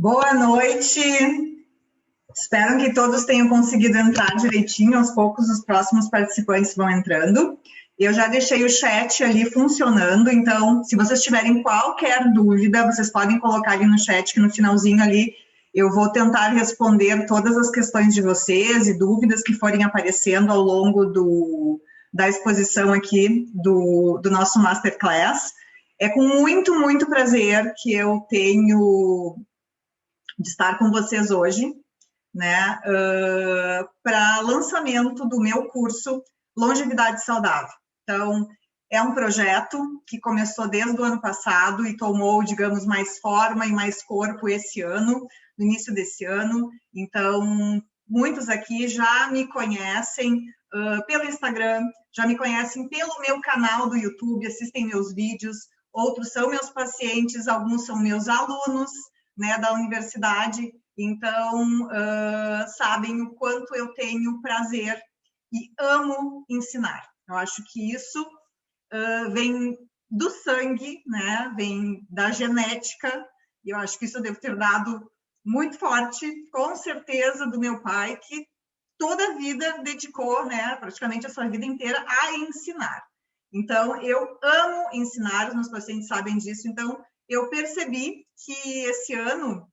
Boa noite. Espero que todos tenham conseguido entrar direitinho. Aos poucos, os próximos participantes vão entrando. Eu já deixei o chat ali funcionando, então, se vocês tiverem qualquer dúvida, vocês podem colocar ali no chat, que no finalzinho ali eu vou tentar responder todas as questões de vocês e dúvidas que forem aparecendo ao longo da exposição aqui do nosso Masterclass. É com muito, muito prazer que eu tenho de estar com vocês hoje, né, para lançamento do meu curso Longevidade Saudável. Então, é um projeto que começou desde o ano passado e tomou, digamos, mais forma e mais corpo esse ano, no início desse ano. Então, muitos aqui já me conhecem pelo Instagram, já me conhecem pelo meu canal do YouTube, assistem meus vídeos, outros são meus pacientes, alguns são meus alunos, né, da universidade, então sabem o quanto eu tenho prazer e amo ensinar. Eu acho que isso vem do sangue, né, vem da genética, e eu acho que isso eu devo ter dado muito forte, com certeza, do meu pai, que toda a vida dedicou, né, praticamente a sua vida inteira a ensinar. Então, eu amo ensinar, os meus pacientes sabem disso, então eu percebi que esse ano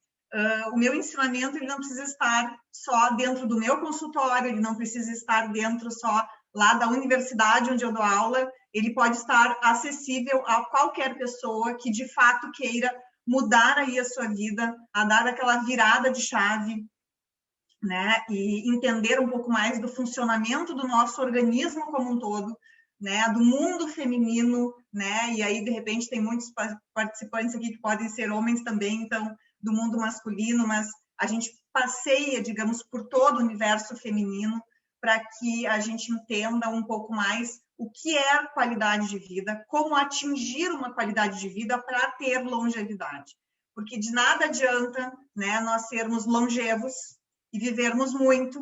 o meu ensinamento ele não precisa estar só dentro do meu consultório, ele não precisa estar dentro só lá da universidade onde eu dou aula, ele pode estar acessível a qualquer pessoa que de fato queira mudar aí a sua vida, a dar aquela virada de chave, né, e entender um pouco mais do funcionamento do nosso organismo como um todo, né, do mundo feminino, né, e aí de repente tem muitos participantes aqui que podem ser homens também, então do mundo masculino, mas a gente passeia, digamos, por todo o universo feminino para que a gente entenda um pouco mais o que é qualidade de vida, como atingir uma qualidade de vida para ter longevidade, porque de nada adianta, né, nós sermos longevos e vivermos muito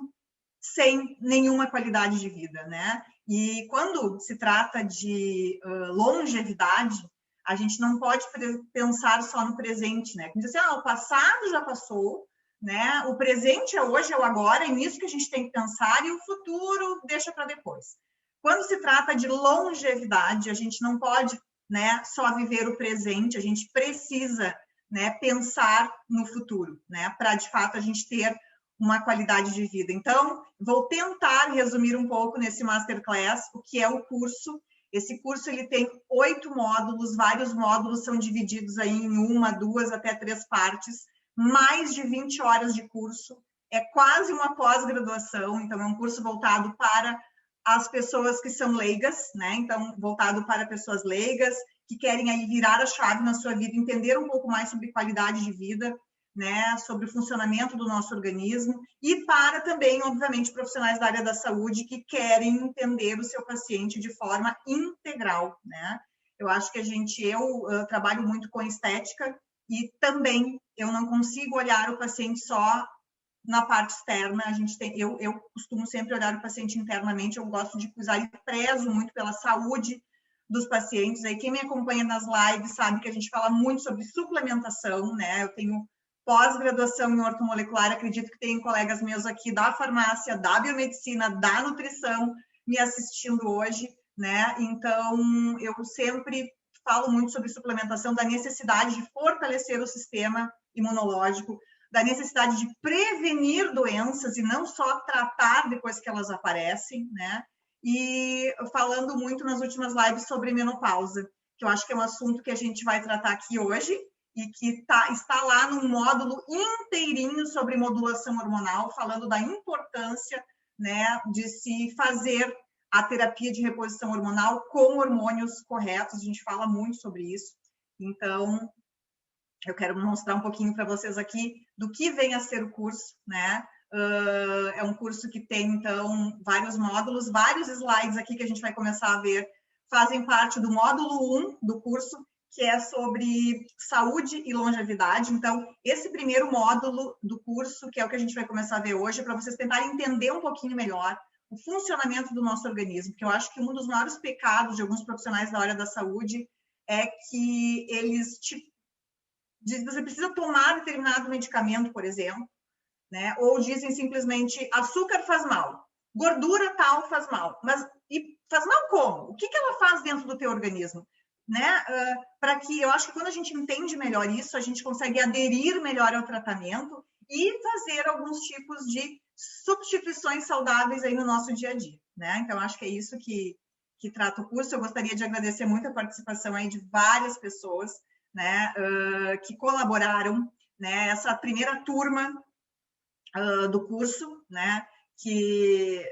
sem nenhuma qualidade de vida, né? E quando se trata de longevidade, a gente não pode pensar só no presente, né? Dizer assim, o passado já passou, né? O presente é hoje, é o agora, é nisso que a gente tem que pensar e o futuro deixa para depois. Quando se trata de longevidade, a gente não pode, né, só viver o presente, a gente precisa, né, pensar no futuro, né? Para de fato a gente ter uma qualidade de vida. Então, vou tentar resumir um pouco nesse Masterclass o que é o curso. Esse curso ele tem 8 módulos, vários módulos são divididos aí em 1, 2, até 3 partes, mais de 20 horas de curso, é quase uma pós-graduação, então é um curso voltado para as pessoas que são leigas, né? Então, voltado para pessoas leigas, que querem aí virar a chave na sua vida, entender um pouco mais sobre qualidade de vida, né, sobre o funcionamento do nosso organismo, e para também, obviamente, profissionais da área da saúde que querem entender o seu paciente de forma integral, né? Eu acho que eu trabalho muito com estética e também eu não consigo olhar o paciente só na parte externa, eu costumo sempre olhar o paciente internamente, eu gosto de cuidar e prezo muito pela saúde dos pacientes. Aí quem me acompanha nas lives sabe que a gente fala muito sobre suplementação, né? Eu tenho pós-graduação em ortomolecular, acredito que tem colegas meus aqui da farmácia, da biomedicina, da nutrição me assistindo hoje, né? Então, eu sempre falo muito sobre suplementação, da necessidade de fortalecer o sistema imunológico, da necessidade de prevenir doenças e não só tratar depois que elas aparecem, né? E falando muito nas últimas lives sobre menopausa, que eu acho que é um assunto que a gente vai tratar aqui hoje, e que está lá no módulo inteirinho sobre modulação hormonal, falando da importância, né, de se fazer a terapia de reposição hormonal com hormônios corretos, a gente fala muito sobre isso. Então, eu quero mostrar um pouquinho para vocês aqui do que vem a ser o curso, né? É um curso que tem, então, vários módulos, vários slides aqui que a gente vai começar a ver, fazem parte do módulo 1 do curso, que é sobre saúde e longevidade. Então, esse primeiro módulo do curso, que é o que a gente vai começar a ver hoje, é para vocês tentarem entender um pouquinho melhor o funcionamento do nosso organismo, porque eu acho que um dos maiores pecados de alguns profissionais da área da saúde é que eles você precisa tomar determinado medicamento, por exemplo, né? Ou dizem simplesmente açúcar faz mal, gordura tal faz mal, mas e faz mal como? O que ela faz dentro do teu organismo? Né? Para que eu acho que quando a gente entende melhor isso, a gente consegue aderir melhor ao tratamento e fazer alguns tipos de substituições saudáveis aí no nosso dia a dia, né? Então acho que é isso que trata o curso. Eu gostaria de agradecer muito a participação aí de várias pessoas, né, que colaboraram, né? Essa primeira turma do curso, né? Que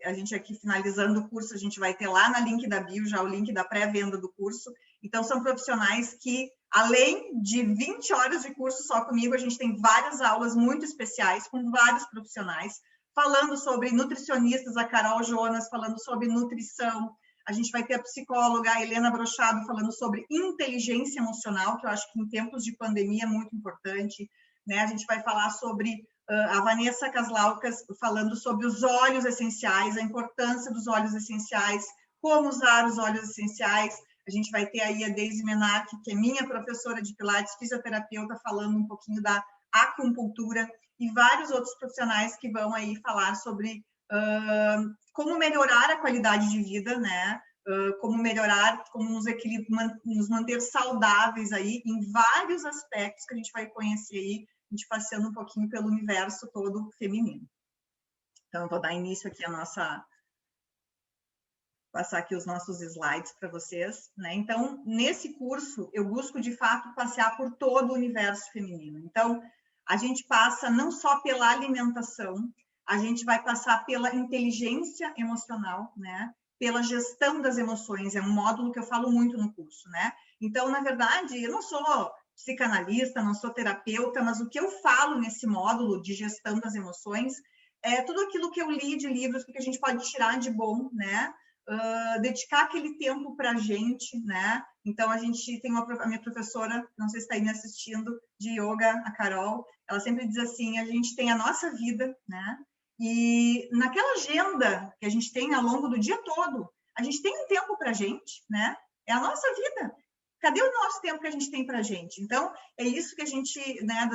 a gente aqui finalizando o curso, a gente vai ter lá na link da bio já o link da pré-venda do curso. Então, são profissionais que, além de 20 horas de curso só comigo, a gente tem várias aulas muito especiais com vários profissionais, falando sobre nutricionistas, a Carol Jonas falando sobre nutrição, a gente vai ter a psicóloga a Helena Brochado falando sobre inteligência emocional, que eu acho que em tempos de pandemia é muito importante, né? A gente vai falar sobre a Vanessa Caslaucas falando sobre os óleos essenciais, a importância dos óleos essenciais, como usar os óleos essenciais. A gente vai ter aí a Deise Menac, que é minha professora de Pilates, fisioterapeuta, falando um pouquinho da acupuntura, e vários outros profissionais que vão aí falar sobre como melhorar a qualidade de vida, né? Como melhorar, como nos manter saudáveis aí em vários aspectos que a gente vai conhecer aí, a gente passeando um pouquinho pelo universo todo feminino. Então, eu vou dar início aqui a nossa... Passar aqui os nossos slides para vocês, né? Então, nesse curso, eu busco, de fato, passear por todo o universo feminino. Então, a gente passa não só pela alimentação, a gente vai passar pela inteligência emocional, né? Pela gestão das emoções, é um módulo que eu falo muito no curso, né? Então, na verdade, eu não sou psicanalista, não sou terapeuta, mas o que eu falo nesse módulo de gestão das emoções é tudo aquilo que eu li de livros, que a gente pode tirar de bom, né? Dedicar aquele tempo para a gente, né? Então, a gente tem a minha professora, não sei se está aí me assistindo, de yoga, a Carol, ela sempre diz assim, a gente tem a nossa vida, né? E naquela agenda que a gente tem ao longo do dia todo, a gente tem um tempo para a gente, né? É a nossa vida. Cadê o nosso tempo que a gente tem para a gente? Então, é isso que a gente, né,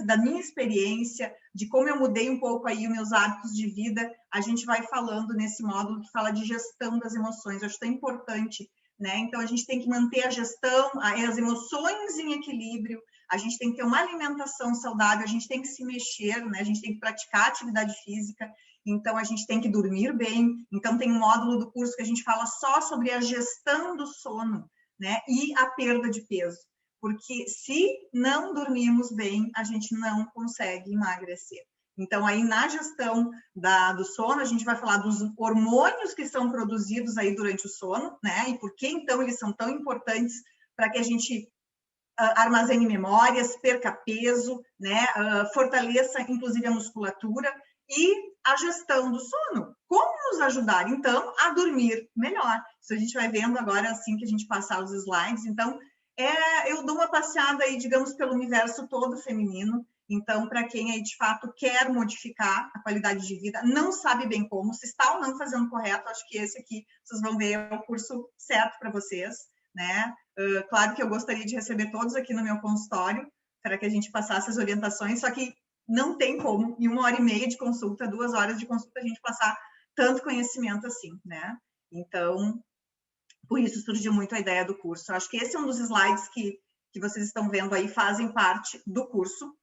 da minha experiência, de como eu mudei um pouco aí os meus hábitos de vida, a gente vai falando nesse módulo que fala de gestão das emoções. Eu acho tão importante, né? Então, a gente tem que manter a gestão, as emoções em equilíbrio, a gente tem que ter uma alimentação saudável, a gente tem que se mexer, né? A gente tem que praticar atividade física, então a gente tem que dormir bem. Então, tem um módulo do curso que a gente fala só sobre a gestão do sono, né? E a perda de peso, porque se não dormirmos bem, a gente não consegue emagrecer. Então, aí na gestão do sono, a gente vai falar dos hormônios que são produzidos aí durante o sono, né? E por que então eles são tão importantes para que a gente armazene memórias, perca peso, né? Fortaleça inclusive a musculatura, e a gestão do sono. Como nos ajudar, então, a dormir melhor? Isso a gente vai vendo agora, assim que a gente passar os slides. Então, eu dou uma passeada aí, digamos, pelo universo todo feminino. Então, para quem aí, de fato, quer modificar a qualidade de vida, não sabe bem como, se está ou não fazendo correto, acho que esse aqui, vocês vão ver, é o curso certo para vocês, né? Claro que eu gostaria de receber todos aqui no meu consultório, para que a gente passasse as orientações, só que não tem como, em 1h30 de consulta, 2 horas de consulta, a gente passar tanto conhecimento assim, né? Então, por isso surgiu muito a ideia do curso. Eu acho que esse é um dos slides que vocês estão vendo aí, fazem parte do curso.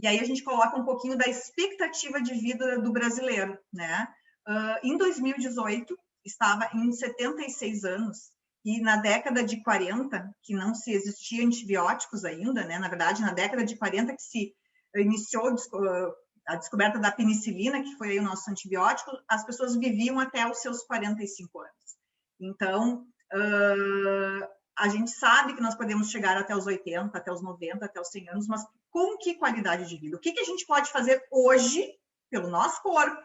E aí a gente coloca um pouquinho da expectativa de vida do brasileiro, né? Em 2018, estava em 76 anos, e na década de 40, que não se existia antibióticos ainda, né? Na verdade, na década de 40 que se iniciou a descoberta da penicilina, que foi aí o nosso antibiótico, as pessoas viviam até os seus 45 anos. Então, a gente sabe que nós podemos chegar até os 80, até os 90, até os 100 anos, mas com que qualidade de vida? O que a gente pode fazer hoje, pelo nosso corpo,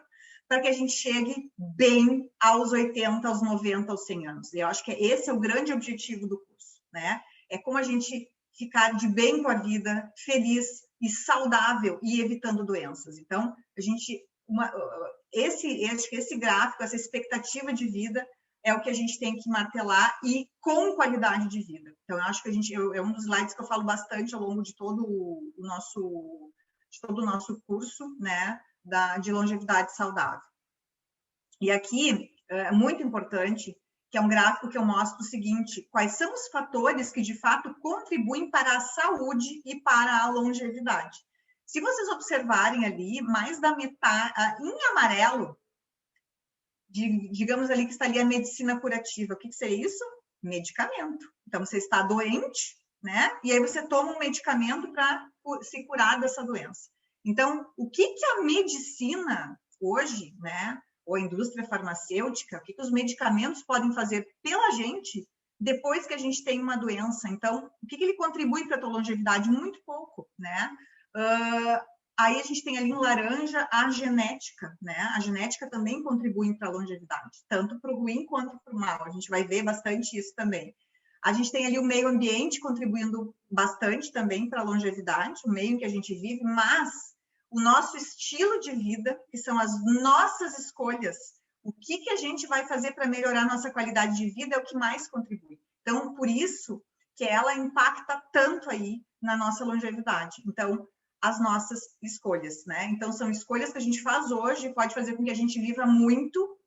para que a gente chegue bem aos 80, aos 90, aos 100 anos? E eu acho que esse é o grande objetivo do curso, né? É como a gente ficar de bem com a vida, feliz e saudável e evitando doenças. Então, a gente... esse gráfico, essa expectativa de vida é o que a gente tem que martelar e com qualidade de vida. Então, eu acho que é um dos slides que eu falo bastante ao longo de todo o nosso curso, né, de longevidade saudável. E aqui, é muito importante, que é um gráfico que eu mostro o seguinte: quais são os fatores que, de fato, contribuem para a saúde e para a longevidade. Se vocês observarem ali, mais da metade, em amarelo, digamos ali que está ali a medicina curativa. O que seria isso? Medicamento. Então, você está doente, né? E aí você toma um medicamento para se curar dessa doença. Então, o que a medicina hoje, né? Ou a indústria farmacêutica, o que os medicamentos podem fazer pela gente depois que a gente tem uma doença? Então, o que ele contribui para a tua longevidade? Muito pouco, né? Aí a gente tem ali em laranja a genética, né? A genética também contribui para a longevidade, tanto para o ruim quanto para o mal. A gente vai ver bastante isso também. A gente tem ali o meio ambiente contribuindo bastante também para a longevidade, o meio em que a gente vive, mas o nosso estilo de vida, que são as nossas escolhas, o que a gente vai fazer para melhorar a nossa qualidade de vida é o que mais contribui. Então, por isso que ela impacta tanto aí na nossa longevidade. Então, as nossas escolhas, né? Então, são escolhas que a gente faz hoje, pode fazer com que a gente viva muito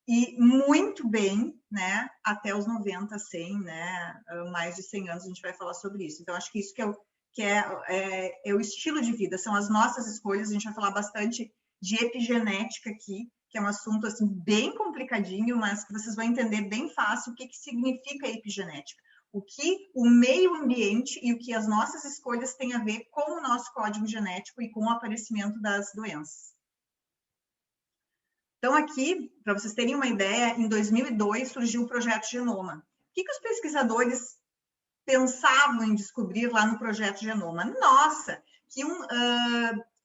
e muito bem, né? Até os 90, 100, né? Mais de 100 anos a gente vai falar sobre isso. Então, acho que isso que é o estilo de vida, são as nossas escolhas. A gente vai falar bastante de epigenética aqui, que é um assunto, assim, bem complicadinho, mas que vocês vão entender bem fácil o que significa epigenética. O que o meio ambiente e o que as nossas escolhas têm a ver com o nosso código genético e com o aparecimento das doenças. Então, aqui, para vocês terem uma ideia, em 2002 surgiu o Projeto Genoma. O que os pesquisadores pensavam em descobrir lá no Projeto Genoma? Nossa, que iam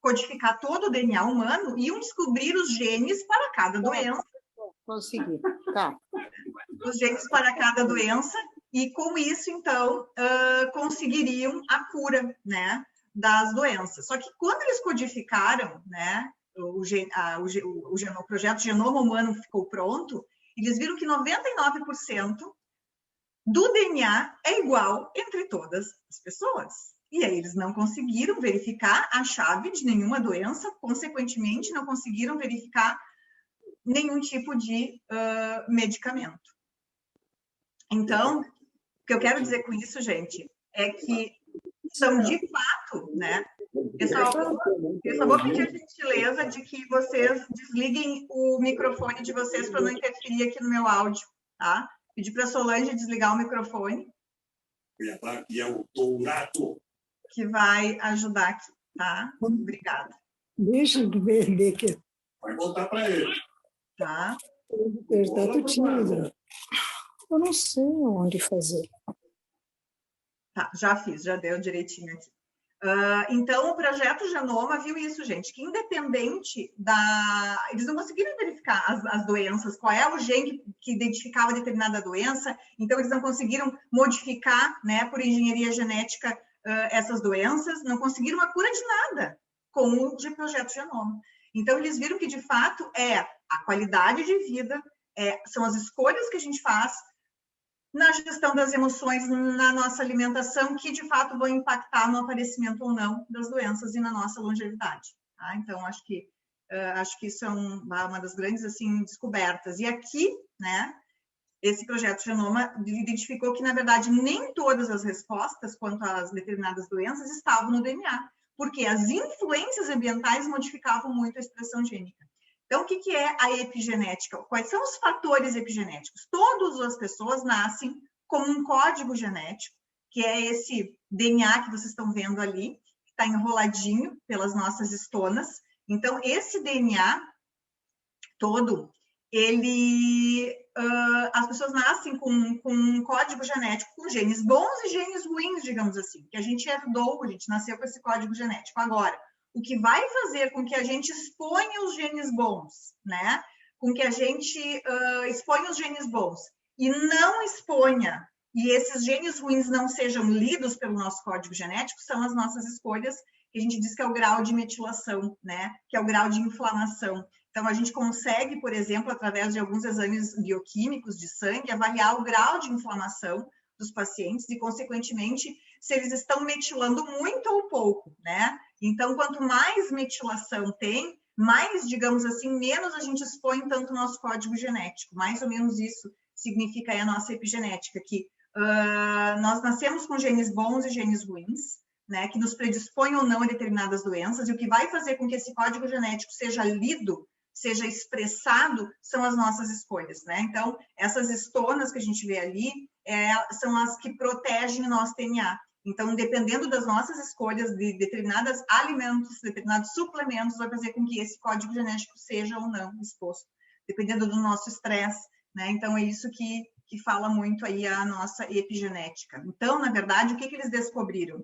codificar todo o DNA humano e iam descobrir os genes para cada doença. Consegui, tá. Os genes para cada doença. E com isso, então, conseguiriam a cura, né, das doenças. Só que quando eles codificaram, né, o projeto Genoma Humano ficou pronto, eles viram que 99% do DNA é igual entre todas as pessoas. E aí eles não conseguiram verificar a chave de nenhuma doença, consequentemente, não conseguiram verificar nenhum tipo de medicamento. Então, o que eu quero dizer com isso, gente, é que são de fato, né? Eu só vou pedir a gentileza de que vocês desliguem o microfone de vocês para não interferir aqui no meu áudio, tá? Pedir para a Solange desligar o microfone. E é o dourado. Que vai ajudar aqui, tá? Obrigada. Deixa eu ver aqui. Vai voltar para ele. Tá? Apertar tu tímido. Eu não sei onde fazer. Tá, já fiz, já deu direitinho aqui. Então, o Projeto Genoma viu isso, gente, que independente da... Eles não conseguiram verificar as doenças, qual é o gene que identificava determinada doença, então eles não conseguiram modificar, né, por engenharia genética, essas doenças, não conseguiram a cura de nada com o Projeto Genoma. Então, eles viram que, de fato, a qualidade de vida, são as escolhas que a gente faz na gestão das emoções, na nossa alimentação, que de fato vão impactar no aparecimento ou não das doenças e na nossa longevidade. Tá? Então, acho que isso é uma das grandes, assim, descobertas. E aqui, né, esse Projeto Genoma identificou que, na verdade, nem todas as respostas quanto às determinadas doenças estavam no DNA, porque as influências ambientais modificavam muito a expressão gênica. Então, o que é a epigenética? Quais são os fatores epigenéticos? Todas as pessoas nascem com um código genético, que é esse DNA que vocês estão vendo ali, que está enroladinho pelas nossas estonas. Então, esse DNA todo, as pessoas nascem com um código genético, com genes bons e genes ruins, digamos assim, que a gente herdou, a gente nasceu com esse código genético. Agora, o que vai fazer com que a gente exponha os genes bons, né? Com que a gente exponha os genes bons e não exponha, e esses genes ruins não sejam lidos pelo nosso código genético, são as nossas escolhas, que a gente diz que é o grau de metilação, né? Que é o grau de inflamação. Então, a gente consegue, por exemplo, através de alguns exames bioquímicos de sangue, avaliar o grau de inflamação dos pacientes e, consequentemente, se eles estão metilando muito ou pouco, né? Então, quanto mais metilação tem, mais, digamos assim, menos a gente expõe tanto o nosso código genético. Mais ou menos isso significa aí a nossa epigenética, que nós nascemos com genes bons e genes ruins, né, que nos predispõem ou não a determinadas doenças, e o que vai fazer com que esse código genético seja lido, seja expressado, são as nossas escolhas, né? Então, essas estonas que a gente vê ali são as que protegem o nosso DNA. Então, dependendo das nossas escolhas de determinados alimentos, determinados suplementos, vai fazer com que esse código genético seja ou não exposto, dependendo do nosso estresse, né? Então, é isso que fala muito aí a nossa epigenética. Então, na verdade, o que eles descobriram?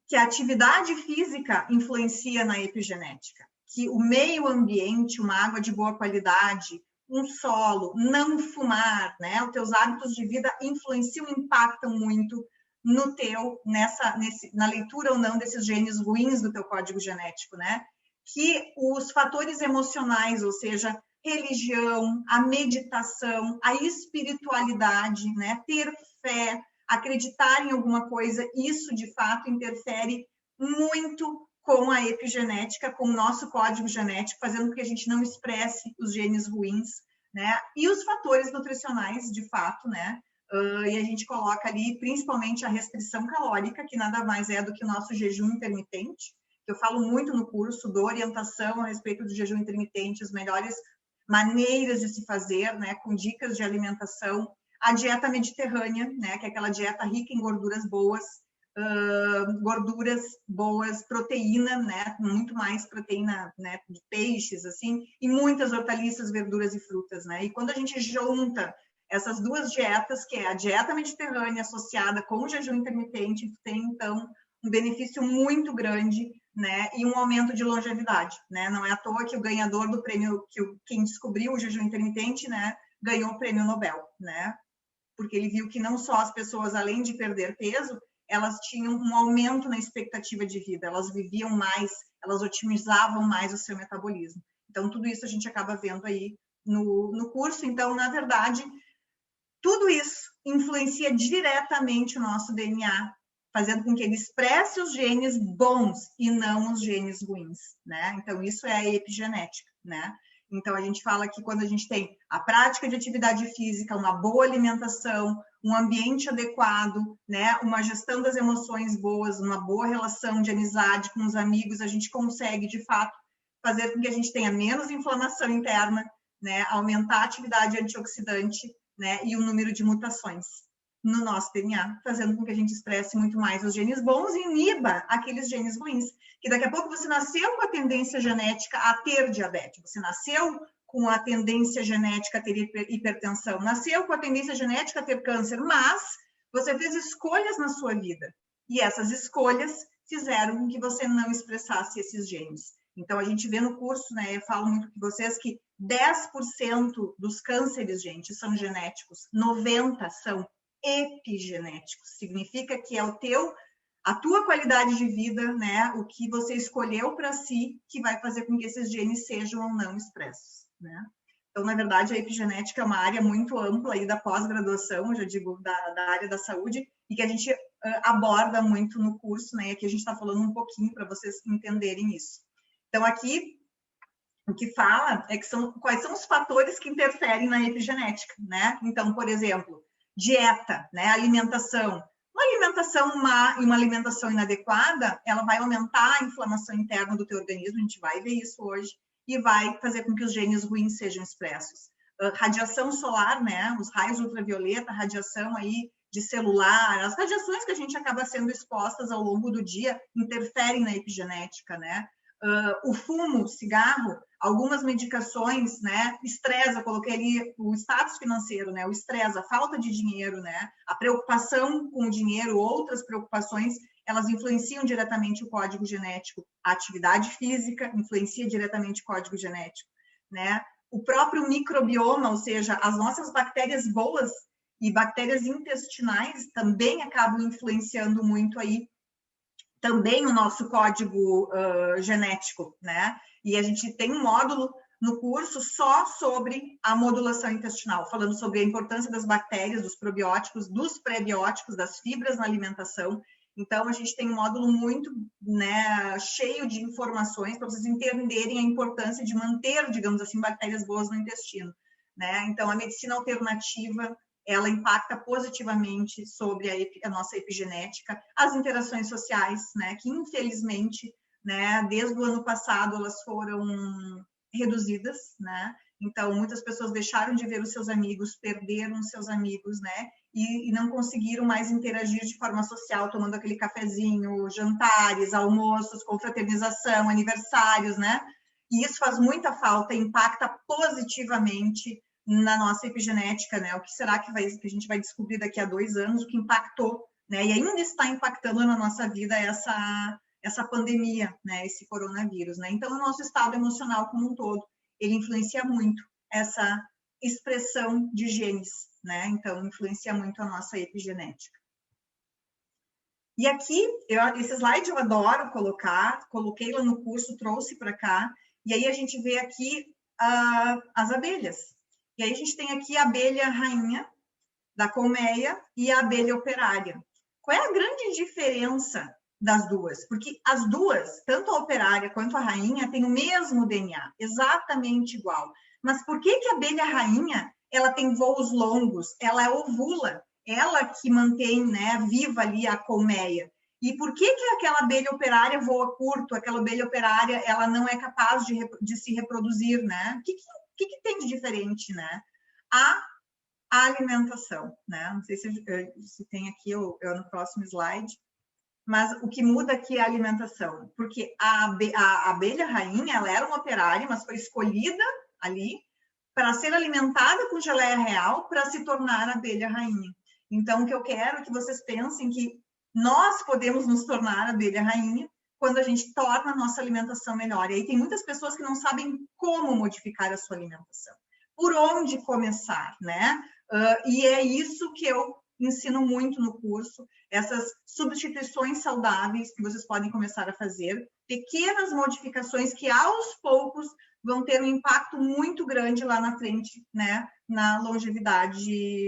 Que a atividade física influencia na epigenética, que o meio ambiente, uma água de boa qualidade, um solo, não fumar, né? Os teus hábitos de vida influenciam, impactam muito no na leitura ou não desses genes ruins do teu código genético, né? Que os fatores emocionais, ou seja, religião, a meditação, a espiritualidade, né? Ter fé, acreditar em alguma coisa, isso de fato interfere muito com a epigenética, com o nosso código genético, fazendo com que a gente não expresse os genes ruins, né? E os fatores nutricionais, de fato, né? E a gente coloca ali principalmente a restrição calórica, que nada mais é do que o nosso jejum intermitente, que eu falo muito no curso, dou orientação a respeito do jejum intermitente, as melhores maneiras de se fazer, né, com dicas de alimentação, a dieta mediterrânea, né, que é aquela dieta rica em gorduras boas, proteína, né, muito mais proteína, né, de peixes, assim, e muitas hortaliças, verduras e frutas, né, e quando a gente junta essas duas dietas, que é a dieta mediterrânea associada com o jejum intermitente, tem, então, um benefício muito grande, né, e um aumento de longevidade, né, não é à toa que o ganhador do prêmio, quem descobriu o jejum intermitente, né, ganhou o prêmio Nobel, né, porque ele viu que não só as pessoas, além de perder peso, elas tinham um aumento na expectativa de vida, elas viviam mais, elas otimizavam mais o seu metabolismo. Então, tudo isso a gente acaba vendo aí no curso. Então, na verdade, tudo isso influencia diretamente o nosso DNA, fazendo com que ele expresse os genes bons e não os genes ruins, né? Então, isso é a epigenética, né? Então, a gente fala que quando a gente tem a prática de atividade física, uma boa alimentação, um ambiente adequado, né? Uma gestão das emoções boas, uma boa relação de amizade com os amigos, a gente consegue, de fato, fazer com que a gente tenha menos inflamação interna, né? Aumentar a atividade antioxidante, né? E o número de mutações no nosso DNA, fazendo com que a gente expresse muito mais os genes bons e iniba aqueles genes ruins. Que daqui a pouco você nasceu com a tendência genética a ter diabetes, você nasceu com a tendência genética a ter hipertensão, nasceu com a tendência genética a ter câncer, mas você fez escolhas na sua vida. E essas escolhas fizeram com que você não expressasse esses genes. Então, a gente vê no curso, né, eu falo muito com vocês que 10% dos cânceres, gente, são genéticos, 90% são epigenéticos. Significa que é a tua qualidade de vida, né, o que você escolheu para si, que vai fazer com que esses genes sejam ou não expressos, né? Então, na verdade, a epigenética é uma área muito ampla aí da pós-graduação, eu já digo, da área da saúde, e que a gente aborda muito no curso, né? E aqui a gente está falando um pouquinho para vocês entenderem isso. Então, aqui, o que fala é que quais são os fatores que interferem na epigenética, né? Então, por exemplo, dieta, né? Alimentação. Uma alimentação má e uma alimentação inadequada, ela vai aumentar a inflamação interna do teu organismo, a gente vai ver isso hoje, e vai fazer com que os genes ruins sejam expressos. Radiação solar, né? Os raios ultravioleta, radiação aí de celular, as radiações que a gente acaba sendo expostas ao longo do dia interferem na epigenética, né? O fumo, o cigarro, algumas medicações, né? Estresse, eu coloquei ali o status financeiro, né? O estresse, a falta de dinheiro, né? A preocupação com o dinheiro, outras preocupações, elas influenciam diretamente o código genético. A atividade física influencia diretamente o código genético, né? O próprio microbioma, ou seja, as nossas bactérias boas e bactérias intestinais também acabam influenciando muito aí também o nosso código genético, né? E a gente tem um módulo no curso só sobre a modulação intestinal, falando sobre a importância das bactérias, dos probióticos, dos prebióticos, das fibras na alimentação. Então, a gente tem um módulo muito, né, cheio de informações para vocês entenderem a importância de manter, digamos assim, bactérias boas no intestino, né? Então, a medicina alternativa, ela impacta positivamente sobre a nossa epigenética, as interações sociais, né, que infelizmente, né, desde o ano passado, elas foram reduzidas, né? Então, muitas pessoas deixaram de ver os seus amigos, perderam os seus amigos, né? E não conseguiram mais interagir de forma social, tomando aquele cafezinho, jantares, almoços, confraternização, aniversários, né? E isso faz muita falta, impacta positivamente na nossa epigenética, né? O que será que a gente vai descobrir daqui a 2 anos, o que impactou, né? E ainda está impactando na nossa vida essa pandemia, né, esse coronavírus, né? Então, o nosso estado emocional como um todo, ele influencia muito essa expressão de genes, né? Então, influencia muito a nossa epigenética. E aqui, esse slide eu adoro colocar, coloquei lá no curso, trouxe para cá, e aí a gente vê aqui as abelhas. E aí a gente tem aqui a abelha rainha da colmeia e a abelha operária. Qual é a grande diferença das duas? Porque as duas, tanto a operária quanto a rainha, têm o mesmo DNA, exatamente igual. Mas por que a abelha rainha, ela tem voos longos, ela ovula, ela que mantém, né, viva ali a colmeia? E por que aquela abelha operária voa curto, aquela abelha operária, ela não é capaz de se reproduzir, né? O que tem de diferente, né? A alimentação, né? Não sei se tem aqui ou no próximo slide, mas o que muda aqui é a alimentação, porque a abelha rainha, ela era uma operária, mas foi escolhida ali para ser alimentada com geleia real para se tornar abelha rainha. Então, o que eu quero é que vocês pensem que nós podemos nos tornar abelha rainha quando a gente torna a nossa alimentação melhor. E aí tem muitas pessoas que não sabem como modificar a sua alimentação, por onde começar, né? E é isso que eu ensino muito no curso, essas substituições saudáveis que vocês podem começar a fazer, pequenas modificações que aos poucos vão ter um impacto muito grande lá na frente, né, na longevidade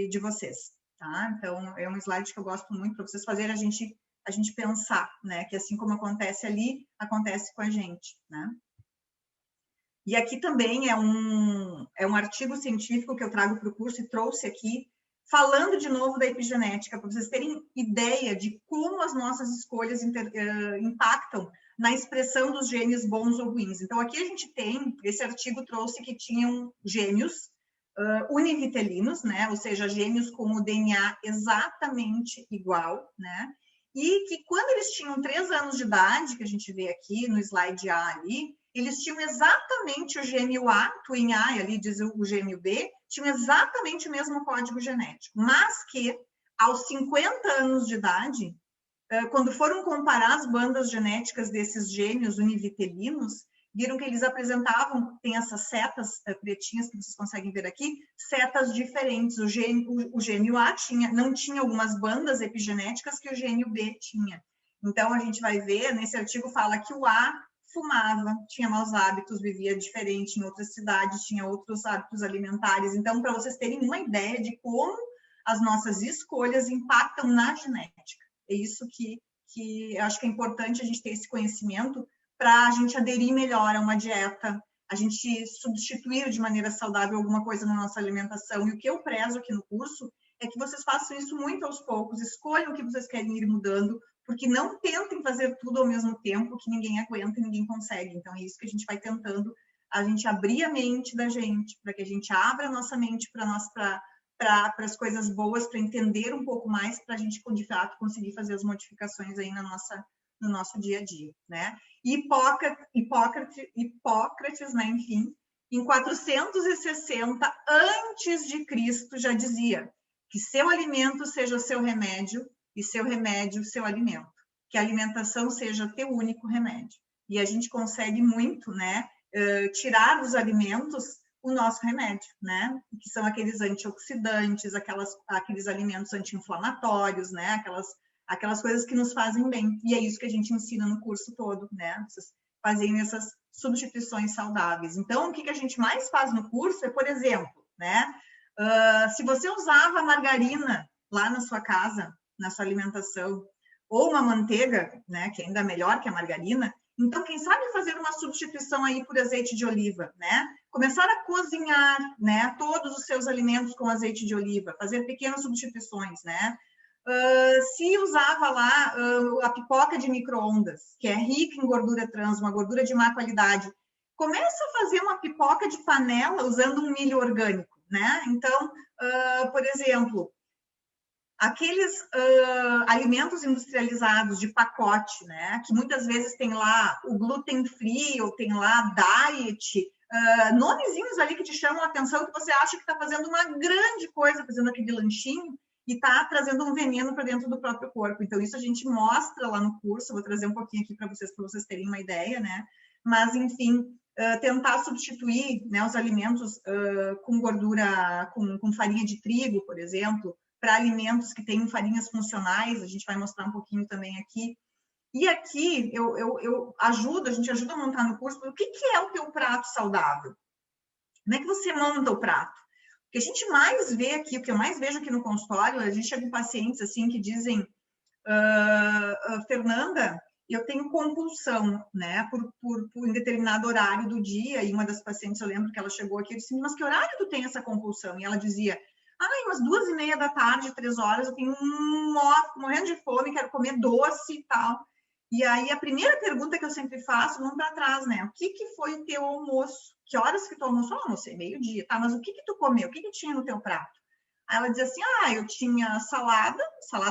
de vocês, tá? Então, é um slide que eu gosto muito para vocês fazerem a gente pensar, né, que assim como acontece ali, acontece com a gente, né? E aqui também é um artigo científico que eu trago para o curso e trouxe aqui, falando de novo da epigenética, para vocês terem ideia de como as nossas escolhas impactam na expressão dos genes bons ou ruins. Então, aqui a gente tem, esse artigo trouxe que tinham gêmeos univitelinos, né? Ou seja, gêmeos com o DNA exatamente igual, né? E que quando eles tinham 3 anos de idade, que a gente vê aqui no slide A ali, eles tinham exatamente o gêmeo A, twin A, ali diz o gêmeo B, tinham exatamente o mesmo código genético, mas que aos 50 anos de idade, quando foram comparar as bandas genéticas desses gêmeos univitelinos, viram que eles apresentavam, tem essas setas pretinhas que vocês conseguem ver aqui, setas diferentes. O gêmeo A não tinha algumas bandas epigenéticas que o gêmeo B tinha. Então, a gente vai ver, nesse artigo fala que o A fumava, tinha maus hábitos, vivia diferente em outras cidades, tinha outros hábitos alimentares. Então, para vocês terem uma ideia de como as nossas escolhas impactam na genética. É isso que eu acho que é importante a gente ter esse conhecimento para a gente aderir melhor a uma dieta, a gente substituir de maneira saudável alguma coisa na nossa alimentação. E o que eu prezo aqui no curso é que vocês façam isso muito aos poucos, escolham o que vocês querem ir mudando, porque não tentem fazer tudo ao mesmo tempo, que ninguém aguenta e ninguém consegue. Então, é isso que a gente vai tentando, a gente abrir a mente da gente, para que a gente abra a nossa mente para as coisas boas, para entender um pouco mais, para a gente, de fato, conseguir fazer as modificações aí no nosso dia a dia, né? Hipócrates, né, enfim, em 460 antes de Cristo já dizia que seu alimento seja seu remédio e seu remédio seu alimento, que a alimentação seja teu único remédio. E a gente consegue muito, né, tirar dos alimentos o nosso remédio, né, que são aqueles antioxidantes, aqueles alimentos anti-inflamatórios, né, aquelas coisas que nos fazem bem. E é isso que a gente ensina no curso todo, né, vocês fazerem essas substituições saudáveis. Então, o que a gente mais faz no curso é, por exemplo, né, se você usava margarina lá na sua casa, na sua alimentação, ou uma manteiga, né, que é ainda melhor que a margarina, então, quem sabe fazer uma substituição aí por azeite de oliva, né? Começar a cozinhar, né, todos os seus alimentos com azeite de oliva, fazer pequenas substituições, né? Se usava lá a pipoca de micro-ondas, que é rica em gordura trans, uma gordura de má qualidade, começa a fazer uma pipoca de panela usando um milho orgânico, né? Então, por exemplo, aqueles alimentos industrializados de pacote, né, que muitas vezes tem lá o gluten free, ou tem lá diet, nomezinhos ali que te chamam a atenção, que você acha que está fazendo uma grande coisa, fazendo aquele lanchinho, e está trazendo um veneno para dentro do próprio corpo. Então, isso a gente mostra lá no curso, vou trazer um pouquinho aqui para vocês terem uma ideia, né, mas, enfim, tentar substituir, né, os alimentos com gordura, com farinha de trigo, por exemplo, para alimentos que têm farinhas funcionais, a gente vai mostrar um pouquinho também aqui. E aqui a gente ajuda a montar no curso, o que é o teu prato saudável? Como é que você monta o prato? O que a gente mais vê aqui, o que eu mais vejo aqui no consultório, a gente chega com pacientes assim que dizem, Fernanda, eu tenho compulsão, né, por um determinado horário do dia, e uma das pacientes, eu lembro que ela chegou aqui, eu disse, mas que horário tu tem essa compulsão? E ela dizia, umas 2:30 da tarde, 3 horas, eu tenho morrendo de fome, quero comer doce e tal. E aí, a primeira pergunta que eu sempre faço, vamos para trás, né? O que foi o teu almoço? Que horas que tu almoçou? Almocei meio-dia, tá? Mas o que tu comeu? O que tinha no teu prato? Aí ela dizia assim, eu tinha salada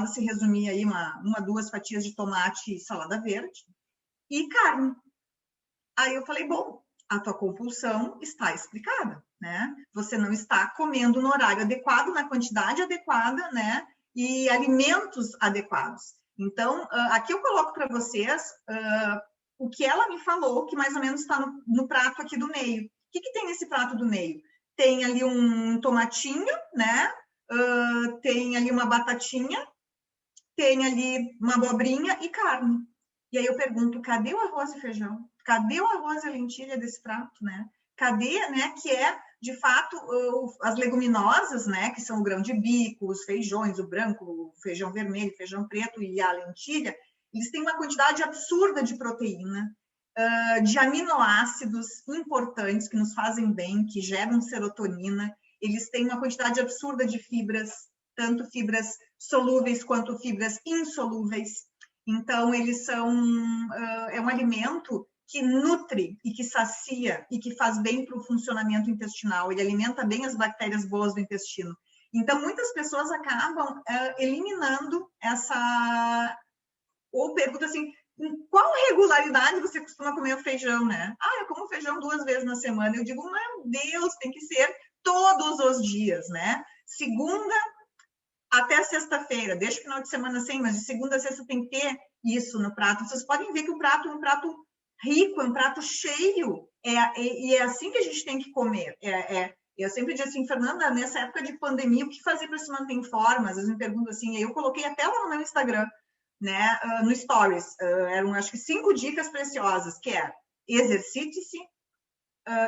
se resumia aí uma 2 fatias de tomate e salada verde, e carne. Aí eu falei, bom, a tua compulsão está explicada, né? Você não está comendo no horário adequado, na quantidade adequada, né? E alimentos adequados. Então, aqui eu coloco para vocês o que ela me falou, que mais ou menos está no prato aqui do meio. O que tem nesse prato do meio? Tem ali um tomatinho, né? Tem ali uma batatinha, tem ali uma abobrinha e carne. E aí eu pergunto, cadê o arroz e feijão? Cadê o arroz e a lentilha desse prato, né? Cadê, né, que é, de fato, as leguminosas, né, que são o grão de bico, os feijões, o branco, o feijão vermelho, o feijão preto e a lentilha, eles têm uma quantidade absurda de proteína, de aminoácidos importantes que nos fazem bem, que geram serotonina, eles têm uma quantidade absurda de fibras, tanto fibras solúveis quanto fibras insolúveis. Então, eles são é um alimento que nutre e que sacia e que faz bem para o funcionamento intestinal. Ele alimenta bem as bactérias boas do intestino. Então, muitas pessoas acabam eliminando essa... Ou perguntam assim, em qual regularidade você costuma comer o feijão, né? Eu como feijão 2 vezes na semana. Eu digo, meu Deus, tem que ser todos os dias, né? Segunda até sexta-feira, deixa o final de semana sem, mas de segunda a sexta tem que ter isso no prato. Vocês podem ver que o prato é um prato rico, é um prato cheio, e é assim que a gente tem que comer. Eu sempre digo assim, Fernanda, nessa época de pandemia, o que fazer para se manter em forma? Às vezes me perguntam assim, eu coloquei até lá no meu Instagram, né, no Stories, eram acho que 5 dicas preciosas, que é exercite-se,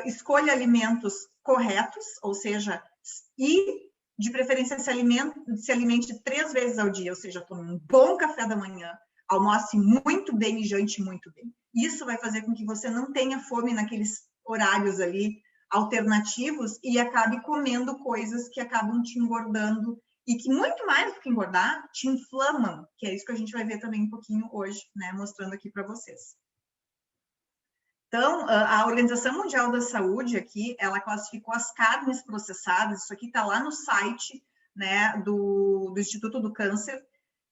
escolha alimentos corretos, ou seja, e de preferência se alimente 3 vezes ao dia, ou seja, tome um bom café da manhã, almoce muito bem e jante muito bem. Isso vai fazer com que você não tenha fome naqueles horários ali alternativos e acabe comendo coisas que acabam te engordando e que muito mais do que engordar, te inflamam, que é isso que a gente vai ver também um pouquinho hoje, né, mostrando aqui para vocês. Então, a Organização Mundial da Saúde aqui, ela classificou as carnes processadas, isso aqui está lá no site, né, do Instituto do Câncer,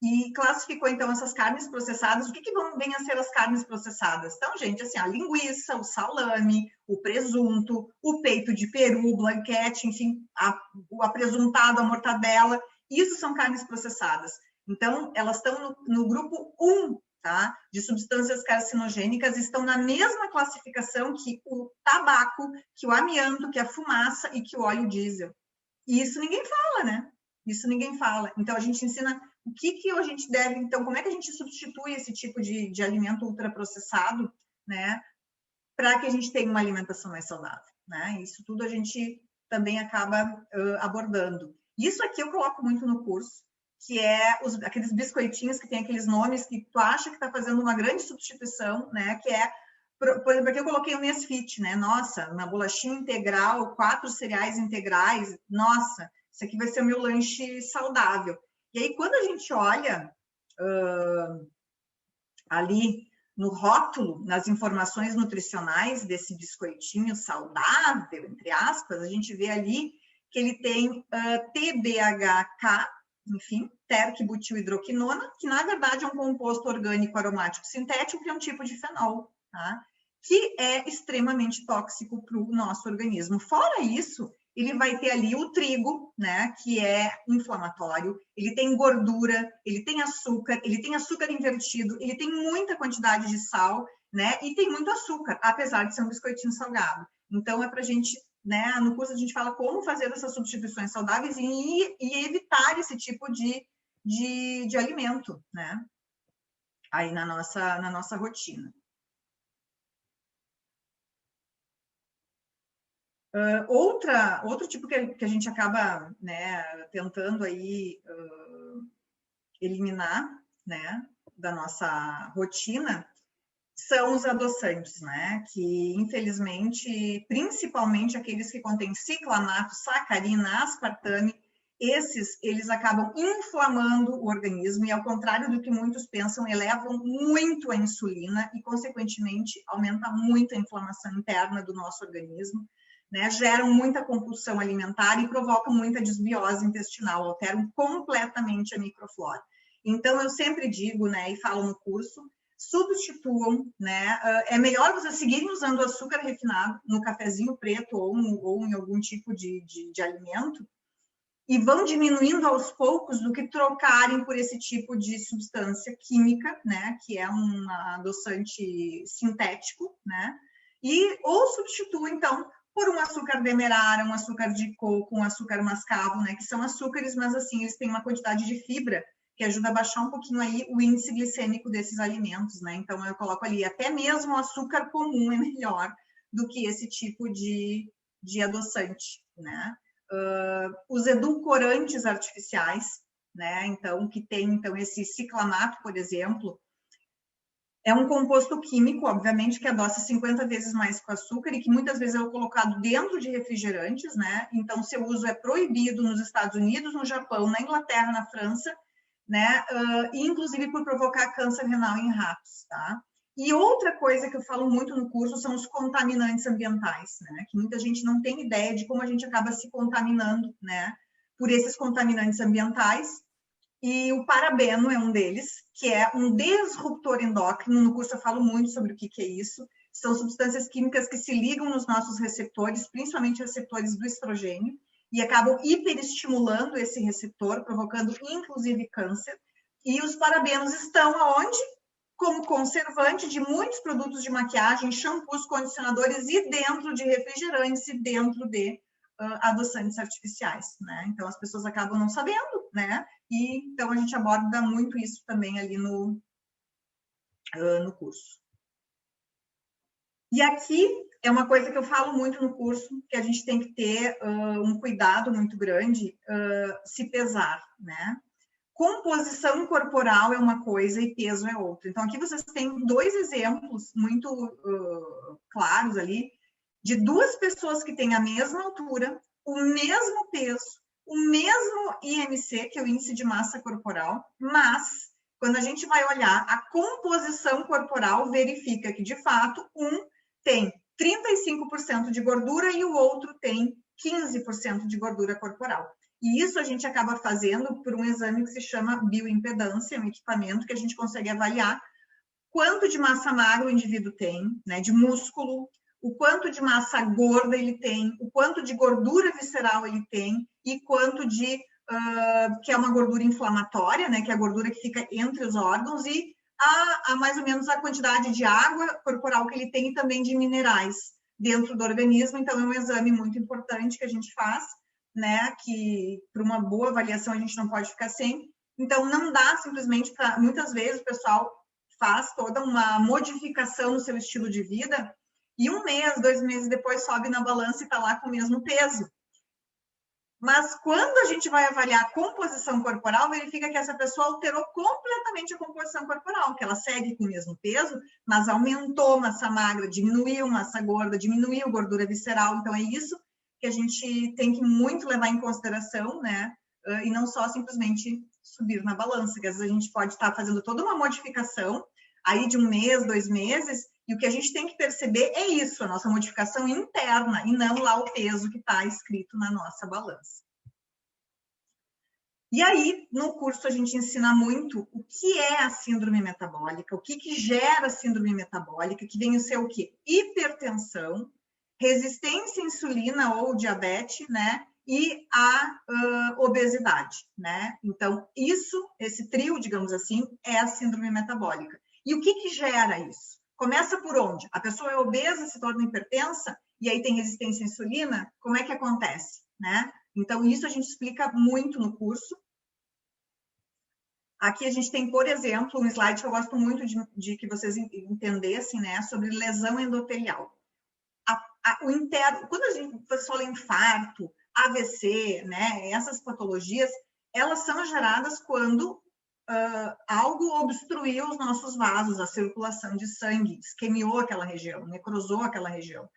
e classificou, então, essas carnes processadas. O que vêm a ser as carnes processadas? Então, gente, assim, a linguiça, o salame, o presunto, o peito de peru, o blanquete, enfim, o apresuntado, a mortadela, isso são carnes processadas. Então, elas estão no grupo 1, tá? De substâncias carcinogênicas, estão na mesma classificação que o tabaco, que o amianto, que a fumaça e que o óleo diesel. E isso ninguém fala, né? Isso ninguém fala. Então, a gente ensina o que a gente deve... Então, como é que a gente substitui esse tipo de alimento ultraprocessado, né? para que a gente tenha uma alimentação mais saudável, né? Isso tudo a gente também acaba abordando. Isso aqui eu coloco muito no curso, que é aqueles biscoitinhos que tem aqueles nomes que tu acha que está fazendo uma grande substituição, né? Que é, por exemplo, aqui eu coloquei o Nesfit, né? Nossa, uma bolachinha integral, 4 cereais integrais, nossa, isso aqui vai ser o meu lanche saudável. E aí, quando a gente olha ali no rótulo, nas informações nutricionais desse biscoitinho saudável, entre aspas, a gente vê ali que ele tem TBHK, enfim, terquibutihidroquinona, que na verdade é um composto orgânico aromático sintético, que é um tipo de fenol, tá? Que é extremamente tóxico para o nosso organismo. Fora isso, ele vai ter ali o trigo, né, que é inflamatório, ele tem gordura, ele tem açúcar invertido, ele tem muita quantidade de sal, né, e tem muito açúcar, apesar de ser um biscoitinho salgado. Então, é para a gente, né, no curso a gente fala como fazer essas substituições saudáveis e evitar esse tipo de alimento, né, aí na nossa rotina. Outro tipo que a gente acaba, né, tentando aí eliminar, né, da nossa rotina são os adoçantes, né, que infelizmente, principalmente aqueles que contêm ciclamato, sacarina, aspartame, eles acabam inflamando o organismo e, ao contrário do que muitos pensam, elevam muito a insulina e, consequentemente, aumenta muito a inflamação interna do nosso organismo, né? Geram muita compulsão alimentar e provocam muita desbiose intestinal, alteram completamente a microflora. Então, eu sempre digo, né, e falo no curso, substituam, né? É melhor vocês seguirem usando açúcar refinado no cafezinho preto ou em algum tipo de alimento, e vão diminuindo aos poucos do que trocarem por esse tipo de substância química, né, que é um adoçante sintético, né, ou substituem, então, por um açúcar demerara, um açúcar de coco, um açúcar mascavo, né, que são açúcares, mas assim, eles têm uma quantidade de fibra que ajuda a baixar um pouquinho aí o índice glicêmico desses alimentos, né, então eu coloco ali, até mesmo o açúcar comum é melhor do que esse tipo de adoçante, né. Os edulcorantes artificiais, né? Então, que tem então esse ciclamato, por exemplo, é um composto químico, obviamente, que adoça 50 vezes mais que o açúcar e que muitas vezes é colocado dentro de refrigerantes, né? Então, seu uso é proibido nos Estados Unidos, no Japão, na Inglaterra, na França, né? E inclusive por provocar câncer renal em ratos, tá? E outra coisa que eu falo muito no curso são os contaminantes ambientais, né? Que muita gente não tem ideia de como a gente acaba se contaminando, né? Por esses contaminantes ambientais. E o parabeno é um deles, que é um disruptor endócrino. No curso eu falo muito sobre o que é isso. São substâncias químicas que se ligam nos nossos receptores, principalmente receptores do estrogênio, e acabam hiperestimulando esse receptor, provocando inclusive câncer. E os parabenos estão aonde? Como conservante de muitos produtos de maquiagem, shampoos, condicionadores e dentro de refrigerantes e dentro de adoçantes artificiais, né? Então, as pessoas acabam não sabendo, né? E então a gente aborda muito isso também ali no curso. E aqui é uma coisa que eu falo muito no curso, que a gente tem que ter um cuidado muito grande, se pesar, né? Composição corporal é uma coisa e peso é outra. Então, aqui vocês têm 2 exemplos muito claros ali, de 2 pessoas que têm a mesma altura, o mesmo peso, o mesmo IMC, que é o índice de massa corporal, mas, quando a gente vai olhar a composição corporal, verifica que, de fato, um tem 35% de gordura e o outro tem 15% de gordura corporal. E isso a gente acaba fazendo por um exame que se chama bioimpedância, um equipamento que a gente consegue avaliar quanto de massa magra o indivíduo tem, né, de músculo, o quanto de massa gorda ele tem, o quanto de gordura visceral ele tem e quanto de, que é uma gordura inflamatória, né, que é a gordura que fica entre os órgãos, e a mais ou menos a quantidade de água corporal que ele tem e também de minerais dentro do organismo. Então, é um exame muito importante que a gente faz, né, que para uma boa avaliação a gente não pode ficar sem. Então, não dá simplesmente para... Muitas vezes o pessoal faz toda uma modificação no seu estilo de vida e 1 mês, 2 meses depois sobe na balança e está lá com o mesmo peso. Mas quando a gente vai avaliar a composição corporal, verifica que essa pessoa alterou completamente a composição corporal, que ela segue com o mesmo peso, mas aumentou massa magra, diminuiu massa gorda, diminuiu gordura visceral. Então, é isso que a gente tem que muito levar em consideração, né? E não só simplesmente subir na balança, que às vezes a gente pode estar fazendo toda uma modificação aí de 1 mês, 2 meses, e o que a gente tem que perceber é isso, a nossa modificação interna, e não lá o peso que está escrito na nossa balança. E aí, no curso, a gente ensina muito o que é a síndrome metabólica, o que gera a síndrome metabólica, que vem a ser o quê? Hipertensão, resistência à insulina ou diabetes, né? E a obesidade, né? Então, esse trio, digamos assim, é a síndrome metabólica. E o que gera isso? Começa por onde? A pessoa é obesa, se torna hipertensa, e aí tem resistência à insulina? Como é que acontece, né? Então, isso a gente explica muito no curso. Aqui a gente tem, por exemplo, um slide que eu gosto muito de que vocês entendessem, né? Sobre lesão endotelial. O interno, quando o pessoal fala infarto, AVC, né? Essas patologias, elas são geradas quando algo obstruiu os nossos vasos, a circulação de sangue, isquemiou aquela região, necrosou aquela região.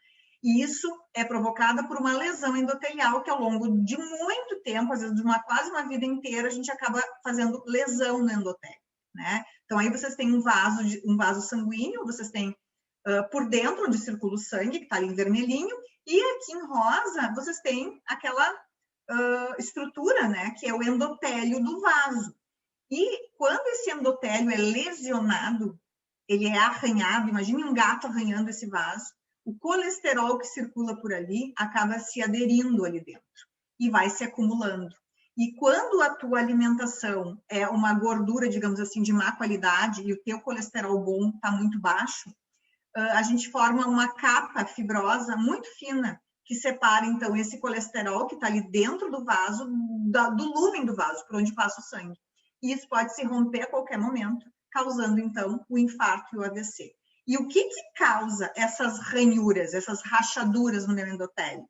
E isso é provocado por uma lesão endotelial que ao longo de muito tempo, às vezes de quase uma vida inteira, a gente acaba fazendo lesão no endotélio, né? Então aí vocês têm um vaso sanguíneo, vocês têm por dentro onde circula o sangue, que está ali em vermelhinho, e aqui em rosa vocês têm aquela estrutura, né, que é o endotélio do vaso. E quando esse endotélio é lesionado, ele é arranhado, imagine um gato arranhando esse vaso, o colesterol que circula por ali acaba se aderindo ali dentro e vai se acumulando. E quando a tua alimentação é uma gordura, digamos assim, de má qualidade e o teu colesterol bom está muito baixo, a gente forma uma capa fibrosa muito fina que separa, então, esse colesterol que está ali dentro do vaso, do lúmen do vaso, por onde passa o sangue. E isso pode se romper a qualquer momento, causando, então, o infarto e o AVC. E o que causa essas ranhuras, essas rachaduras no meu endotélio?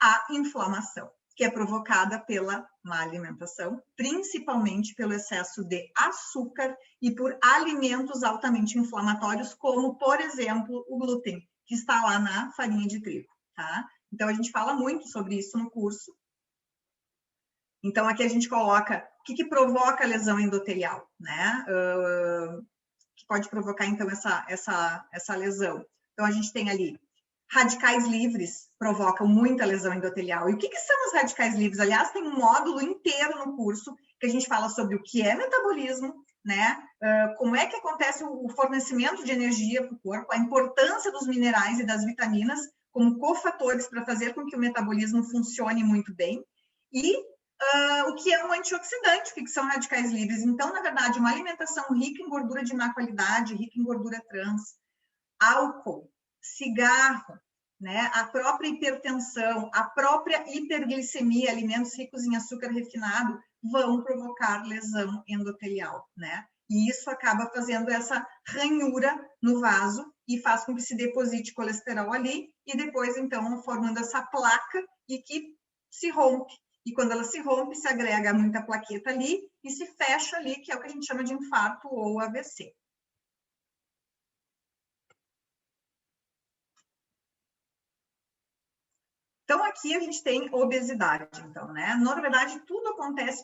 A inflamação, que é provocada pela má alimentação, principalmente pelo excesso de açúcar e por alimentos altamente inflamatórios, como, por exemplo, o glúten, que está lá na farinha de trigo, tá? Então, a gente fala muito sobre isso no curso. Então, aqui a gente coloca o que provoca a lesão endotelial, né? Que pode provocar, então, essa lesão. Então, a gente tem ali radicais livres, provocam muita lesão endotelial. E o que são os radicais livres? Aliás, tem um módulo inteiro no curso que a gente fala sobre o que é metabolismo, né? Como é que acontece o fornecimento de energia para o corpo, a importância dos minerais e das vitaminas como cofatores para fazer com que o metabolismo funcione muito bem. E o que é um antioxidante, o que são radicais livres. Então, na verdade, uma alimentação rica em gordura de má qualidade, rica em gordura trans, álcool, cigarro, né? A própria hipertensão, a própria hiperglicemia, alimentos ricos em açúcar refinado, vão provocar lesão endotelial, né? E isso acaba fazendo essa ranhura no vaso e faz com que se deposite colesterol ali e depois, então, formando essa placa e que se rompe. E quando ela se rompe, se agrega muita plaqueta ali e se fecha ali, que é o que a gente chama de infarto ou AVC. Então, aqui a gente tem obesidade, então, né? Na verdade, tudo acontece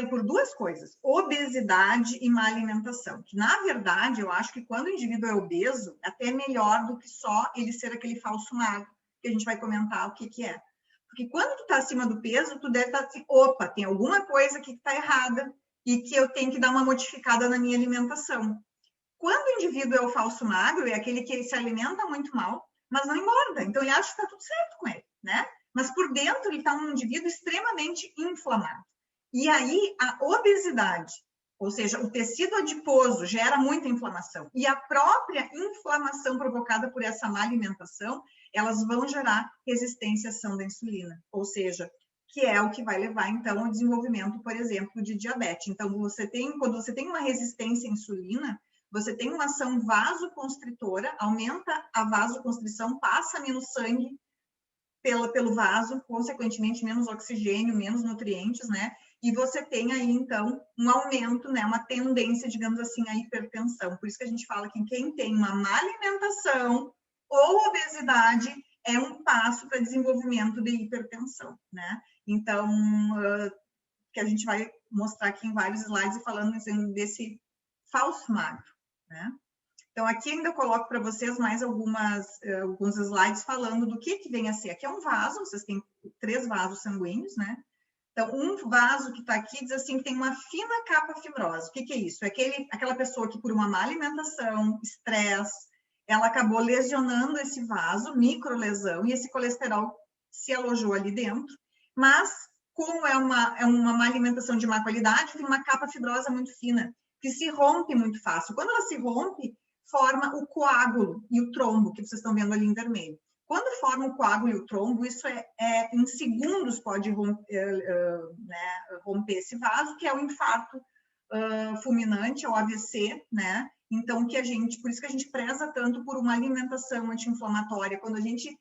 por duas coisas, obesidade e má alimentação. Que, na verdade, eu acho que quando o indivíduo é obeso, até é melhor do que só ele ser aquele falso magro, que a gente vai comentar o que é. Porque quando tu tá acima do peso, tu deve estar assim, opa, tem alguma coisa aqui que está errada e que eu tenho que dar uma modificada na minha alimentação. Quando o indivíduo é o falso magro, é aquele que se alimenta muito mal, mas não engorda. Então, ele acha que está tudo certo com ele, né? Mas por dentro, ele está um indivíduo extremamente inflamado. E aí, a obesidade, ou seja, o tecido adiposo gera muita inflamação. E a própria inflamação provocada por essa má alimentação, elas vão gerar resistência à ação da insulina. Ou seja, que é o que vai levar, então, ao desenvolvimento, por exemplo, de diabetes. Então, quando você tem uma resistência à insulina, você tem uma ação vasoconstritora, aumenta a vasoconstrição, passa menos sangue pelo vaso, consequentemente menos oxigênio, menos nutrientes, né? E você tem aí, então, um aumento, né? Uma tendência, digamos assim, à hipertensão. Por isso que a gente fala que quem tem uma má alimentação ou obesidade é um passo para desenvolvimento de hipertensão, né? Então, que a gente vai mostrar aqui em vários slides e falando desse falso magro, né? Então, aqui ainda eu coloco para vocês mais alguns slides falando do que vem a ser. Aqui é um vaso, vocês têm 3 vasos sanguíneos, né? Então, um vaso que está aqui diz assim que tem uma fina capa fibrosa. O que é isso? É aquela pessoa que, por uma má alimentação, estresse, ela acabou lesionando esse vaso, microlesão, e esse colesterol se alojou ali dentro. Mas, como é uma má alimentação de má qualidade, tem uma capa fibrosa muito fina, que se rompe muito fácil. Quando ela se rompe, forma o coágulo e o trombo, que vocês estão vendo ali em vermelho. Quando forma o coágulo e o trombo, isso em segundos pode romper esse vaso, que é o infarto fulminante, ou AVC, né? Então, por isso que a gente preza tanto por uma alimentação anti-inflamatória. Quando a gente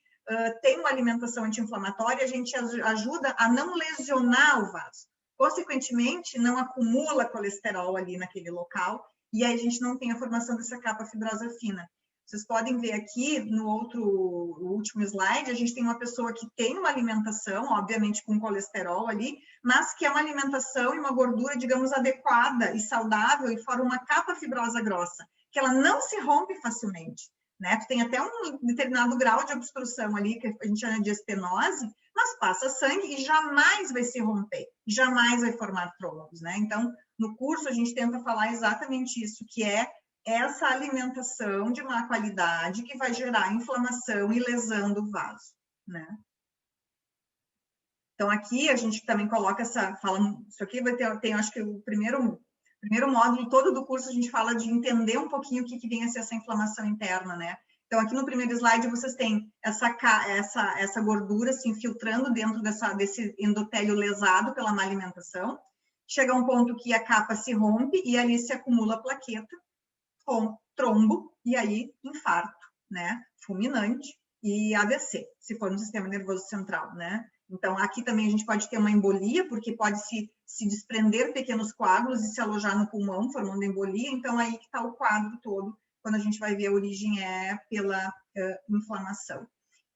tem uma alimentação anti-inflamatória, a gente ajuda a não lesionar o vaso. Consequentemente, não acumula colesterol ali naquele local, e aí a gente não tem a formação dessa capa fibrosa fina. Vocês podem ver aqui no último slide, a gente tem uma pessoa que tem uma alimentação, obviamente com colesterol ali, mas que é uma alimentação e uma gordura, digamos, adequada e saudável e forma uma capa fibrosa grossa, que ela não se rompe facilmente, né? Tu tem até um determinado grau de obstrução ali, que a gente chama de estenose, mas passa sangue e jamais vai se romper, jamais vai formar trombos, né? Então, no curso a gente tenta falar exatamente isso, que é essa alimentação de má qualidade que vai gerar inflamação e lesão do vaso, né? Então, aqui a gente também coloca isso aqui vai ter, acho que o primeiro módulo todo do curso a gente fala de entender um pouquinho o que vem a ser essa inflamação interna, né? Então, aqui no primeiro slide vocês têm essa gordura se infiltrando dentro desse endotélio lesado pela má alimentação. Chega a um ponto que a capa se rompe e ali se acumula plaqueta, trombo, e aí infarto, né? Fulminante e AVC, se for no sistema nervoso central, né? Então, aqui também a gente pode ter uma embolia, porque pode se desprender pequenos coágulos e se alojar no pulmão, formando embolia. Então, aí que está o quadro todo, quando a gente vai ver a origem pela inflamação.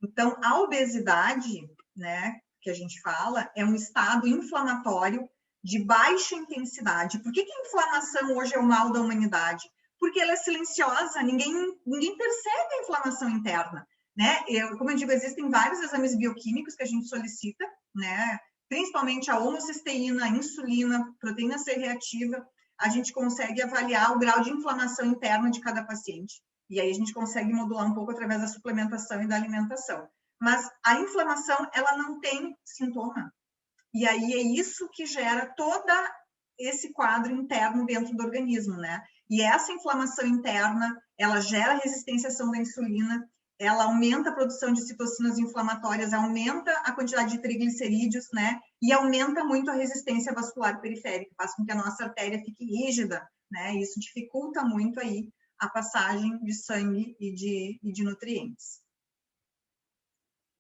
Então, a obesidade, né, que a gente fala, é um estado inflamatório de baixa intensidade. Por que a inflamação hoje é o mal da humanidade? Porque ela é silenciosa, ninguém percebe a inflamação interna, né? Como eu digo, existem vários exames bioquímicos que a gente solicita, né? Principalmente a homocisteína, a insulina, proteína C reativa, a gente consegue avaliar o grau de inflamação interna de cada paciente. E aí a gente consegue modular um pouco através da suplementação e da alimentação. Mas a inflamação, ela não tem sintoma. E aí é isso que gera todo esse quadro interno dentro do organismo, né? E essa inflamação interna, ela gera resistência à ação da insulina, ela aumenta a produção de citocinas inflamatórias, aumenta a quantidade de triglicerídeos, né? E aumenta muito a resistência vascular periférica, faz com que a nossa artéria fique rígida, né? Isso dificulta muito aí a passagem de sangue e de nutrientes.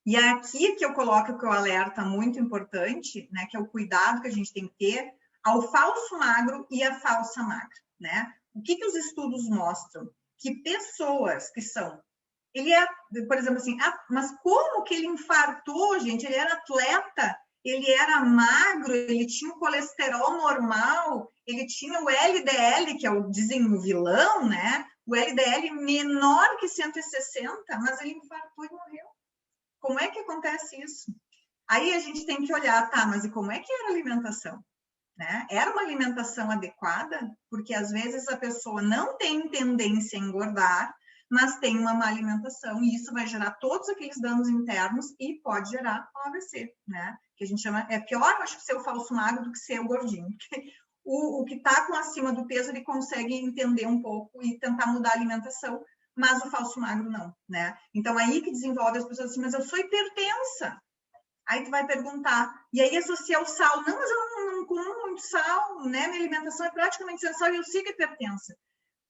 E aqui que eu coloco que o alerta muito importante, né? Que é o cuidado que a gente tem que ter ao falso magro e à falsa magra, né? O que os estudos mostram? Que pessoas que são... por exemplo, assim, mas como que ele infartou, gente? Ele era atleta, ele era magro, ele tinha o colesterol normal, ele tinha o LDL, que dizem o vilão, né? O LDL menor que 160, mas ele infartou e morreu. Como é que acontece isso? Aí a gente tem que olhar, tá, mas e como é que era a alimentação? Né? Era uma alimentação adequada? Porque às vezes a pessoa não tem tendência a engordar, mas tem uma má alimentação, e isso vai gerar todos aqueles danos internos e pode gerar um AVC, né? Que a gente chama, é pior, acho que ser o falso magro do que ser o gordinho, porque o que está acima do peso, ele consegue entender um pouco e tentar mudar a alimentação, mas o falso magro não, né? Então, aí que desenvolve as pessoas assim, mas eu sou hipertensa. Aí tu vai perguntar, e aí associa o sal. Não, mas eu não como muito sal, né? Minha alimentação é praticamente sem sal e eu sigo hipertensa.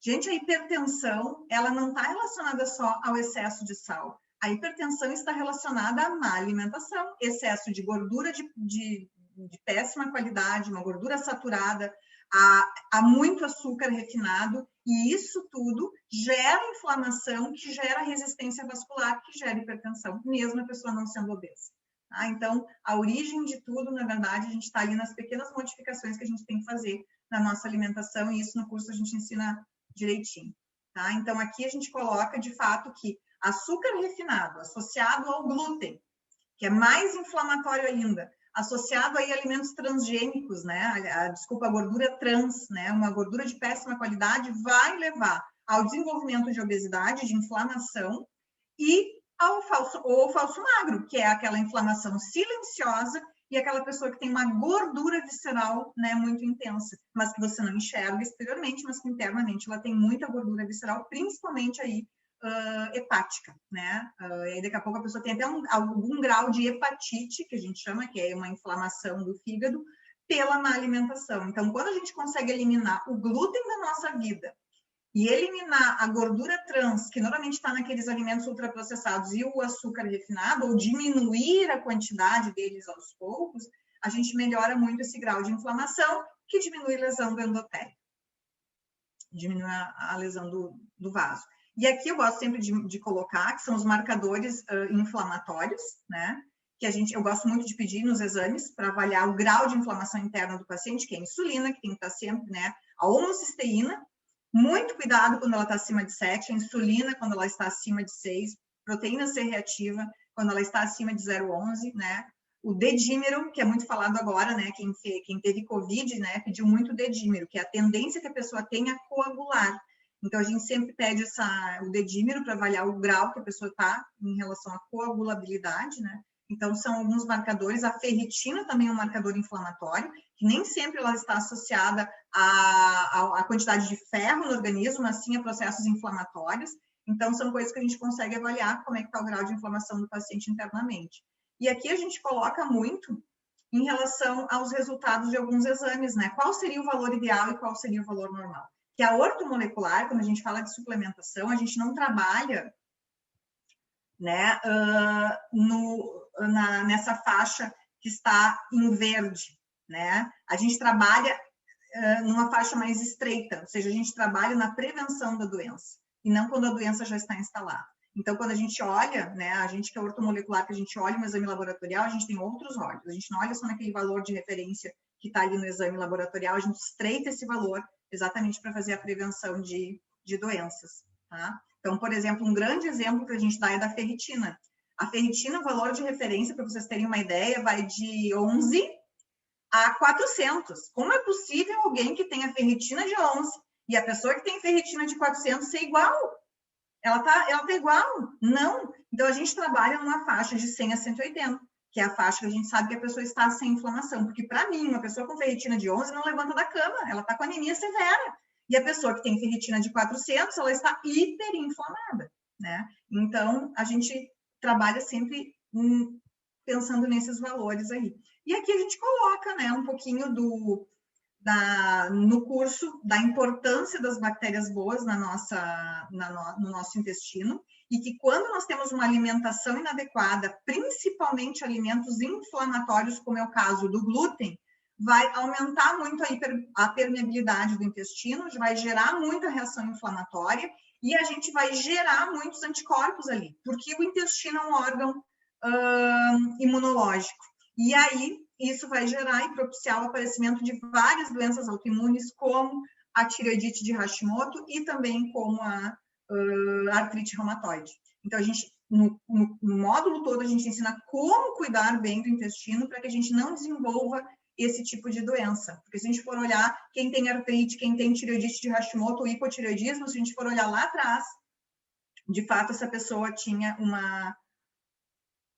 Gente, a hipertensão, ela não está relacionada só ao excesso de sal. A hipertensão está relacionada à má alimentação, excesso de gordura de péssima qualidade, uma gordura saturada, a muito açúcar refinado, e isso tudo gera inflamação, que gera resistência vascular, que gera hipertensão, mesmo a pessoa não sendo obesa. Tá? Então, a origem de tudo, na verdade, a gente está ali nas pequenas modificações que a gente tem que fazer na nossa alimentação, e isso no curso a gente ensina direitinho. Tá? Então, aqui a gente coloca, de fato, que açúcar refinado associado ao glúten, que é mais inflamatório ainda, associado aí a alimentos transgênicos, né? A gordura trans, né? Uma gordura de péssima qualidade vai levar ao desenvolvimento de obesidade, de inflamação e ao falso magro, que é aquela inflamação silenciosa e aquela pessoa que tem uma gordura visceral, né, muito intensa, mas que você não enxerga exteriormente, mas que internamente ela tem muita gordura visceral, principalmente aí hepática, né? E daqui a pouco a pessoa tem até algum grau de hepatite, que a gente chama, que é uma inflamação do fígado, pela má alimentação. Então, quando a gente consegue eliminar o glúten da nossa vida e eliminar a gordura trans, que normalmente está naqueles alimentos ultraprocessados, e o açúcar refinado, ou diminuir a quantidade deles aos poucos, a gente melhora muito esse grau de inflamação, que diminui a lesão do endotélio, diminui a lesão do vaso. E aqui eu gosto sempre de colocar, que são os marcadores inflamatórios, né? Que eu gosto muito de pedir nos exames para avaliar o grau de inflamação interna do paciente, que é a insulina, que tem que estar sempre, né? A homocisteína, muito cuidado quando ela está acima de 7, a insulina quando ela está acima de 6, proteína C reativa quando ela está acima de 0,11, né? O dedímero, que é muito falado agora, né? Quem teve Covid, né? Pediu muito dedímero, que é a tendência que a pessoa tem a coagular. Então, a gente sempre pede o dedímero para avaliar o grau que a pessoa está em relação à coagulabilidade, né? Então, são alguns marcadores. A ferritina também é um marcador inflamatório, que nem sempre ela está associada à quantidade de ferro no organismo, mas sim a processos inflamatórios. Então, são coisas que a gente consegue avaliar como é que está o grau de inflamação do paciente internamente. E aqui a gente coloca muito em relação aos resultados de alguns exames, né? Qual seria o valor ideal e qual seria o valor normal? Que a ortomolecular, quando a gente fala de suplementação, a gente não trabalha, né, nessa faixa que está em verde, né? A gente trabalha numa faixa mais estreita, ou seja, a gente trabalha na prevenção da doença, e não quando a doença já está instalada. Então, quando a gente olha, né, a gente que é ortomolecular, que a gente olha no exame laboratorial, a gente tem outros olhos, a gente não olha só naquele valor de referência que está ali no exame laboratorial, a gente estreita esse valor exatamente para fazer a prevenção de doenças, tá? Então, por exemplo, um grande exemplo que a gente dá é da ferritina. A ferritina, o valor de referência, para vocês terem uma ideia, vai de 11 a 400. Como é possível alguém que tenha ferritina de 11 e a pessoa que tem ferritina de 400 ser igual? Ela tá igual? Não. Então, a gente trabalha numa faixa de 100 a 180, que é a faixa que a gente sabe que a pessoa está sem inflamação. Porque, para mim, uma pessoa com ferritina de 11 não levanta da cama, ela está com anemia severa. E a pessoa que tem ferritina de 400, ela está hiperinflamada, né? Então, a gente trabalha sempre pensando nesses valores aí. E aqui a gente coloca, né, um pouquinho no curso da importância das bactérias boas no nosso intestino, e que quando nós temos uma alimentação inadequada, principalmente alimentos inflamatórios, como é o caso do glúten, vai aumentar muito a permeabilidade do intestino, vai gerar muita reação inflamatória e a gente vai gerar muitos anticorpos ali, porque o intestino é um órgão imunológico. E aí, isso vai gerar e propiciar o aparecimento de várias doenças autoimunes, como a tireoidite de Hashimoto e também como a artrite reumatoide. Então, a gente, no módulo todo, a gente ensina como cuidar bem do intestino para que a gente não desenvolva esse tipo de doença. Porque se a gente for olhar quem tem artrite, quem tem tireoidite de Hashimoto ou hipotireoidismo, se a gente for olhar lá atrás, de fato, essa pessoa tinha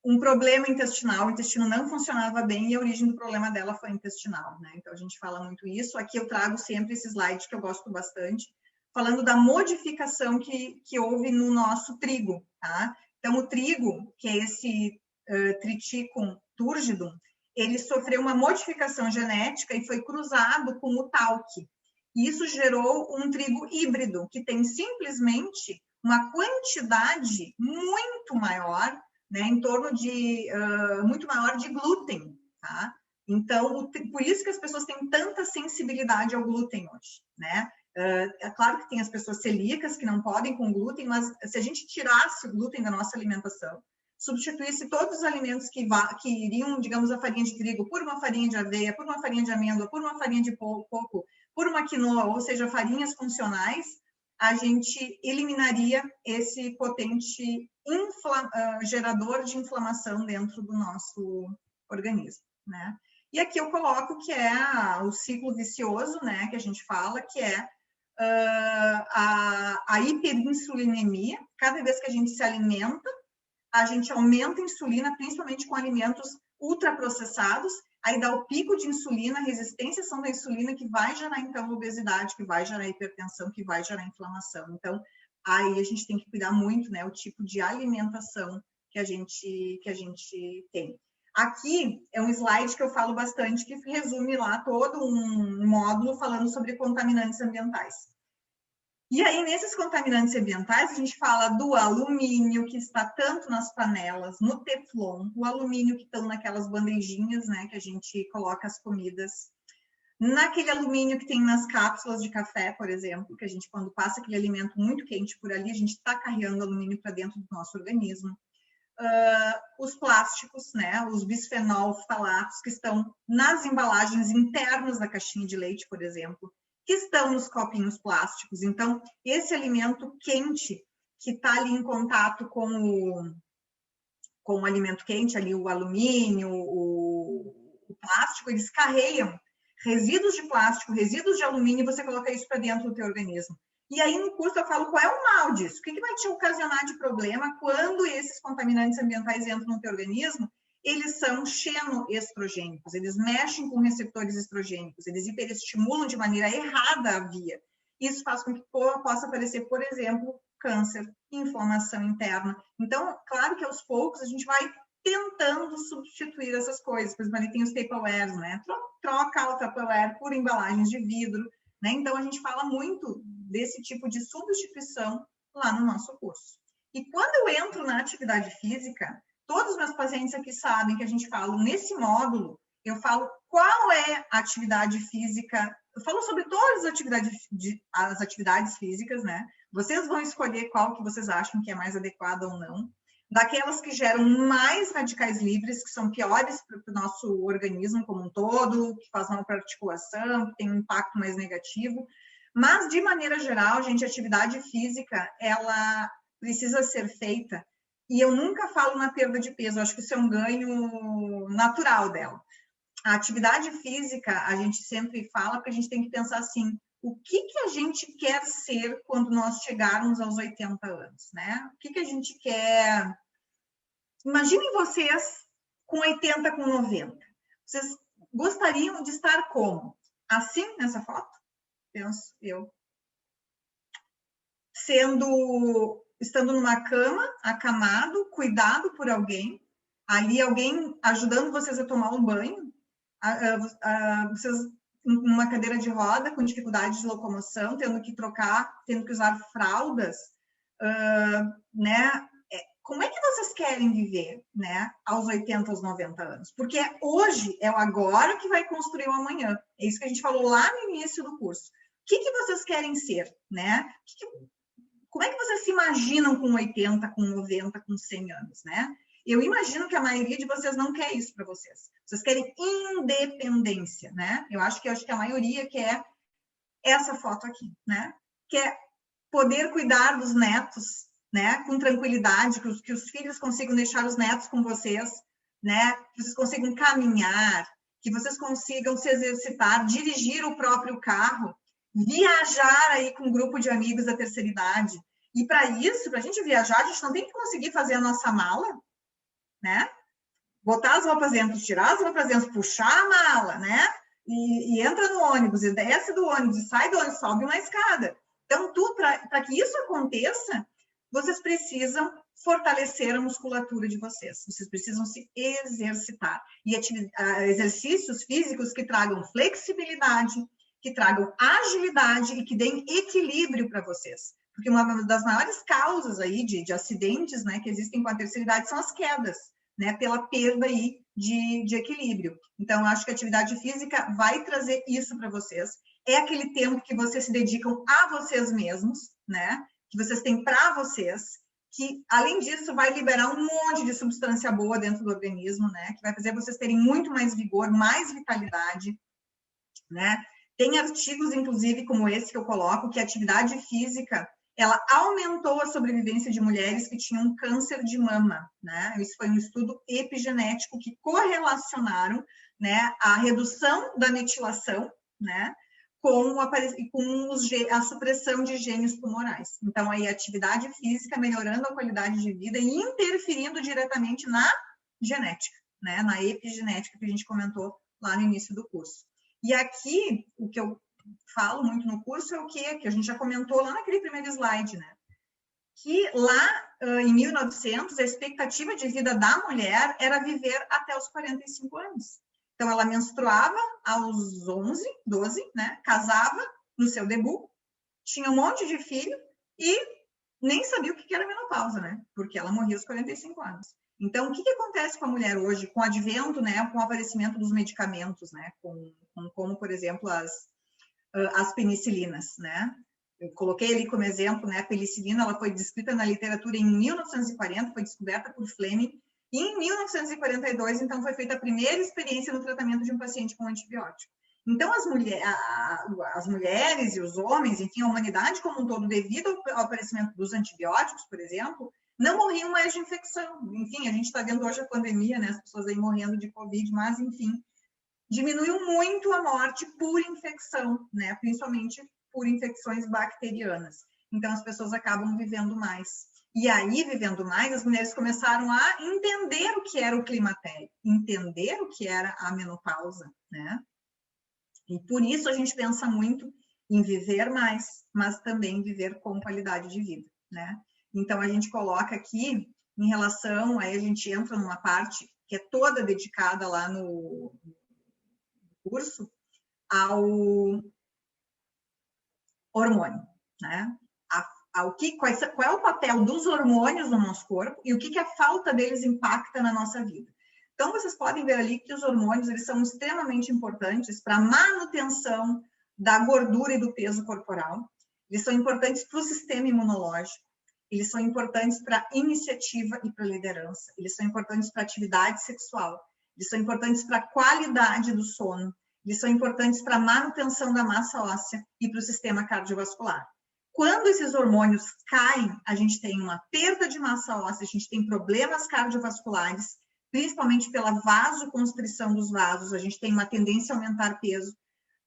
um problema intestinal, o intestino não funcionava bem e a origem do problema dela foi intestinal, né? Então, a gente fala muito isso. Aqui eu trago sempre esse slide que eu gosto bastante, falando da modificação que houve no nosso trigo, tá? Então, o trigo, que é esse Triticum turgidum, ele sofreu uma modificação genética e foi cruzado com o talc. E isso gerou um trigo híbrido, que tem simplesmente uma quantidade muito maior, né, em torno de, muito maior de glúten, tá? Então, por isso que as pessoas têm tanta sensibilidade ao glúten hoje, né? É claro que tem as pessoas celíacas que não podem com glúten, mas se a gente tirasse o glúten da nossa alimentação, substituísse todos os alimentos que iriam, digamos, a farinha de trigo por uma farinha de aveia, por uma farinha de amêndoa, por uma farinha de coco, por uma quinoa, ou seja, farinhas funcionais, a gente eliminaria esse potente gerador de inflamação dentro do nosso organismo, né? E aqui eu coloco que é o ciclo vicioso, né, que a gente fala, que é a hiperinsulinemia. Cada vez que a gente se alimenta, a gente aumenta a insulina, principalmente com alimentos ultraprocessados, aí dá o pico de insulina, a resistência à ação da insulina, que vai gerar, então, obesidade, que vai gerar hipertensão, que vai gerar inflamação. Então, aí a gente tem que cuidar muito, né, o tipo de alimentação que a gente tem. Aqui é um slide que eu falo bastante, que resume lá todo um módulo falando sobre contaminantes ambientais. E aí, nesses contaminantes ambientais, a gente fala do alumínio, que está tanto nas panelas, no teflon, o alumínio que estão naquelas bandejinhas, né, que a gente coloca as comidas, naquele alumínio que tem nas cápsulas de café, por exemplo, que a gente, quando passa aquele alimento muito quente por ali, a gente está carregando alumínio para dentro do nosso organismo. Os plásticos, né, os bisfenol ftalatos, que estão nas embalagens internas da caixinha de leite, por exemplo, que estão nos copinhos plásticos. Então, esse alimento quente, que está ali em contato com o alimento quente, ali o alumínio, o plástico, eles carregam resíduos de plástico, resíduos de alumínio, e você coloca isso para dentro do teu organismo. E aí, no curso, eu falo qual é o mal disso. O que vai te ocasionar de problema quando esses contaminantes ambientais entram no teu organismo? Eles são xenoestrogênicos, eles mexem com receptores estrogênicos, eles hiperestimulam de maneira errada a via. Isso faz com que possa aparecer, por exemplo, câncer, inflamação interna. Então, claro que aos poucos a gente vai tentando substituir essas coisas. Por exemplo, ali tem os Tupperwares, né? Troca o Tupperware por embalagens de vidro, né? Então, a gente fala muito desse tipo de substituição lá no nosso curso. E quando eu entro na atividade física, todos os meus pacientes aqui sabem que a gente fala nesse módulo, eu falo qual é a atividade física, eu falo sobre todas as atividades físicas, né? Vocês vão escolher qual que vocês acham que é mais adequada ou não. Daquelas que geram mais radicais livres, que são piores para o nosso organismo como um todo, que faz mal para a articulação, que tem um impacto mais negativo. Mas, de maneira geral, gente, a atividade física, ela precisa ser feita. E eu nunca falo na perda de peso, acho que isso é um ganho natural dela. A atividade física, a gente sempre fala, porque a gente tem que pensar assim, o que a gente quer ser quando nós chegarmos aos 80 anos, né? O que a gente quer... Imaginem vocês com 80, com 90. Vocês gostariam de estar como? Assim, nessa foto? Penso eu. Estando numa cama, acamado, cuidado por alguém, ali alguém ajudando vocês a tomar um banho, vocês numa cadeira de roda, com dificuldade de locomoção, tendo que usar fraldas, né? Como é que vocês querem viver, né, aos 80, aos 90 anos? Porque hoje é o agora que vai construir o amanhã. É isso que a gente falou lá no início do curso. O que vocês querem ser, né? Como é que vocês se imaginam com 80, com 90, com 100 anos, né? Eu imagino que a maioria de vocês não quer isso para vocês. Vocês querem independência, né? Eu acho que a maioria quer essa foto aqui, né? Quer poder cuidar dos netos, né? Com tranquilidade, que os filhos consigam deixar os netos com vocês, né? Que vocês consigam caminhar, que vocês consigam se exercitar, dirigir o próprio carro, viajar aí com um grupo de amigos da terceira idade. E para isso, para a gente viajar, a gente não tem que conseguir fazer a nossa mala, né? Botar as roupas dentro, tirar as roupas dentro, puxar a mala, né? E entra no ônibus, e desce do ônibus, e sai do ônibus, sobe uma escada. Então, para que isso aconteça, vocês precisam fortalecer a musculatura de vocês. Vocês precisam se exercitar. E exercícios físicos que tragam flexibilidade, que tragam agilidade e que deem equilíbrio para vocês. Porque uma das maiores causas aí de acidentes, né, que existem com a terceira idade são as quedas, né, pela perda aí de equilíbrio. Então, eu acho que a atividade física vai trazer isso para vocês. É aquele tempo que vocês se dedicam a vocês mesmos, né, que vocês têm para vocês, que, além disso, vai liberar um monte de substância boa dentro do organismo, né, que vai fazer vocês terem muito mais vigor, mais vitalidade, né. Tem artigos, inclusive, como esse que eu coloco, que a atividade física ela aumentou a sobrevivência de mulheres que tinham câncer de mama, né? Isso foi um estudo epigenético que correlacionaram, né, a redução da metilação, né, com a supressão de genes tumorais. Então, aí, a atividade física melhorando a qualidade de vida e interferindo diretamente na genética, né, na epigenética que a gente comentou lá no início do curso. E aqui, o que eu falo muito no curso é o quê? Que a gente já comentou lá naquele primeiro slide, né? Que lá em 1900, a expectativa de vida da mulher era viver até os 45 anos. Então, ela menstruava aos 11, 12, né? Casava no seu debut, tinha um monte de filho e nem sabia o que era menopausa, né? Porque ela morria aos 45 anos. Então, o que acontece com a mulher hoje, com o advento, né? Com o aparecimento dos medicamentos, né? Como, por exemplo, as penicilinas, né? Eu coloquei ali como exemplo, né? A penicilina, ela foi descrita na literatura em 1940, foi descoberta por Fleming, e em 1942, então, foi feita a primeira experiência no tratamento de um paciente com antibiótico. Então, as mulheres e os homens, enfim, a humanidade como um todo, devido ao aparecimento dos antibióticos, por exemplo, não morriam mais de infecção. Enfim, a gente está vendo hoje a pandemia, né? As pessoas aí morrendo de Covid, mas, enfim, diminuiu muito a morte por infecção, né? Principalmente por infecções bacterianas. Então, as pessoas acabam vivendo mais. E aí, vivendo mais, as mulheres começaram a entender o que era o climatério, entender o que era a menopausa, né? E por isso a gente pensa muito em viver mais, mas também viver com qualidade de vida, né? Então, a gente coloca aqui, em relação, aí a gente entra numa parte que é toda dedicada lá no curso, ao hormônio, né? Qual é o papel dos hormônios no nosso corpo e o que a falta deles impacta na nossa vida. Então, vocês podem ver ali que os hormônios, eles são extremamente importantes para a manutenção da gordura e do peso corporal. Eles são importantes para o sistema imunológico. Eles são importantes para a iniciativa e para a liderança. Eles são importantes para a atividade sexual. Eles são importantes para a qualidade do sono. Eles são importantes para a manutenção da massa óssea e para o sistema cardiovascular. Quando esses hormônios caem, a gente tem uma perda de massa óssea, a gente tem problemas cardiovasculares, principalmente pela vasoconstrição dos vasos, a gente tem uma tendência a aumentar peso,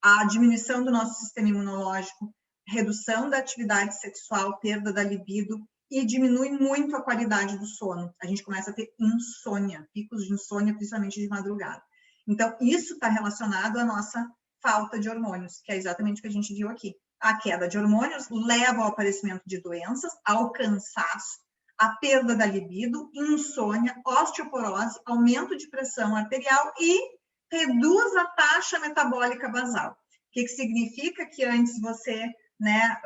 a diminuição do nosso sistema imunológico, redução da atividade sexual, perda da libido e diminui muito a qualidade do sono. A gente começa a ter insônia, picos de insônia, principalmente de madrugada. Então, isso está relacionado à nossa falta de hormônios, que é exatamente o que a gente viu aqui. A queda de hormônios leva ao aparecimento de doenças, ao cansaço, à perda da libido, insônia, osteoporose, aumento de pressão arterial e reduz a taxa metabólica basal. O que significa que antes você, né,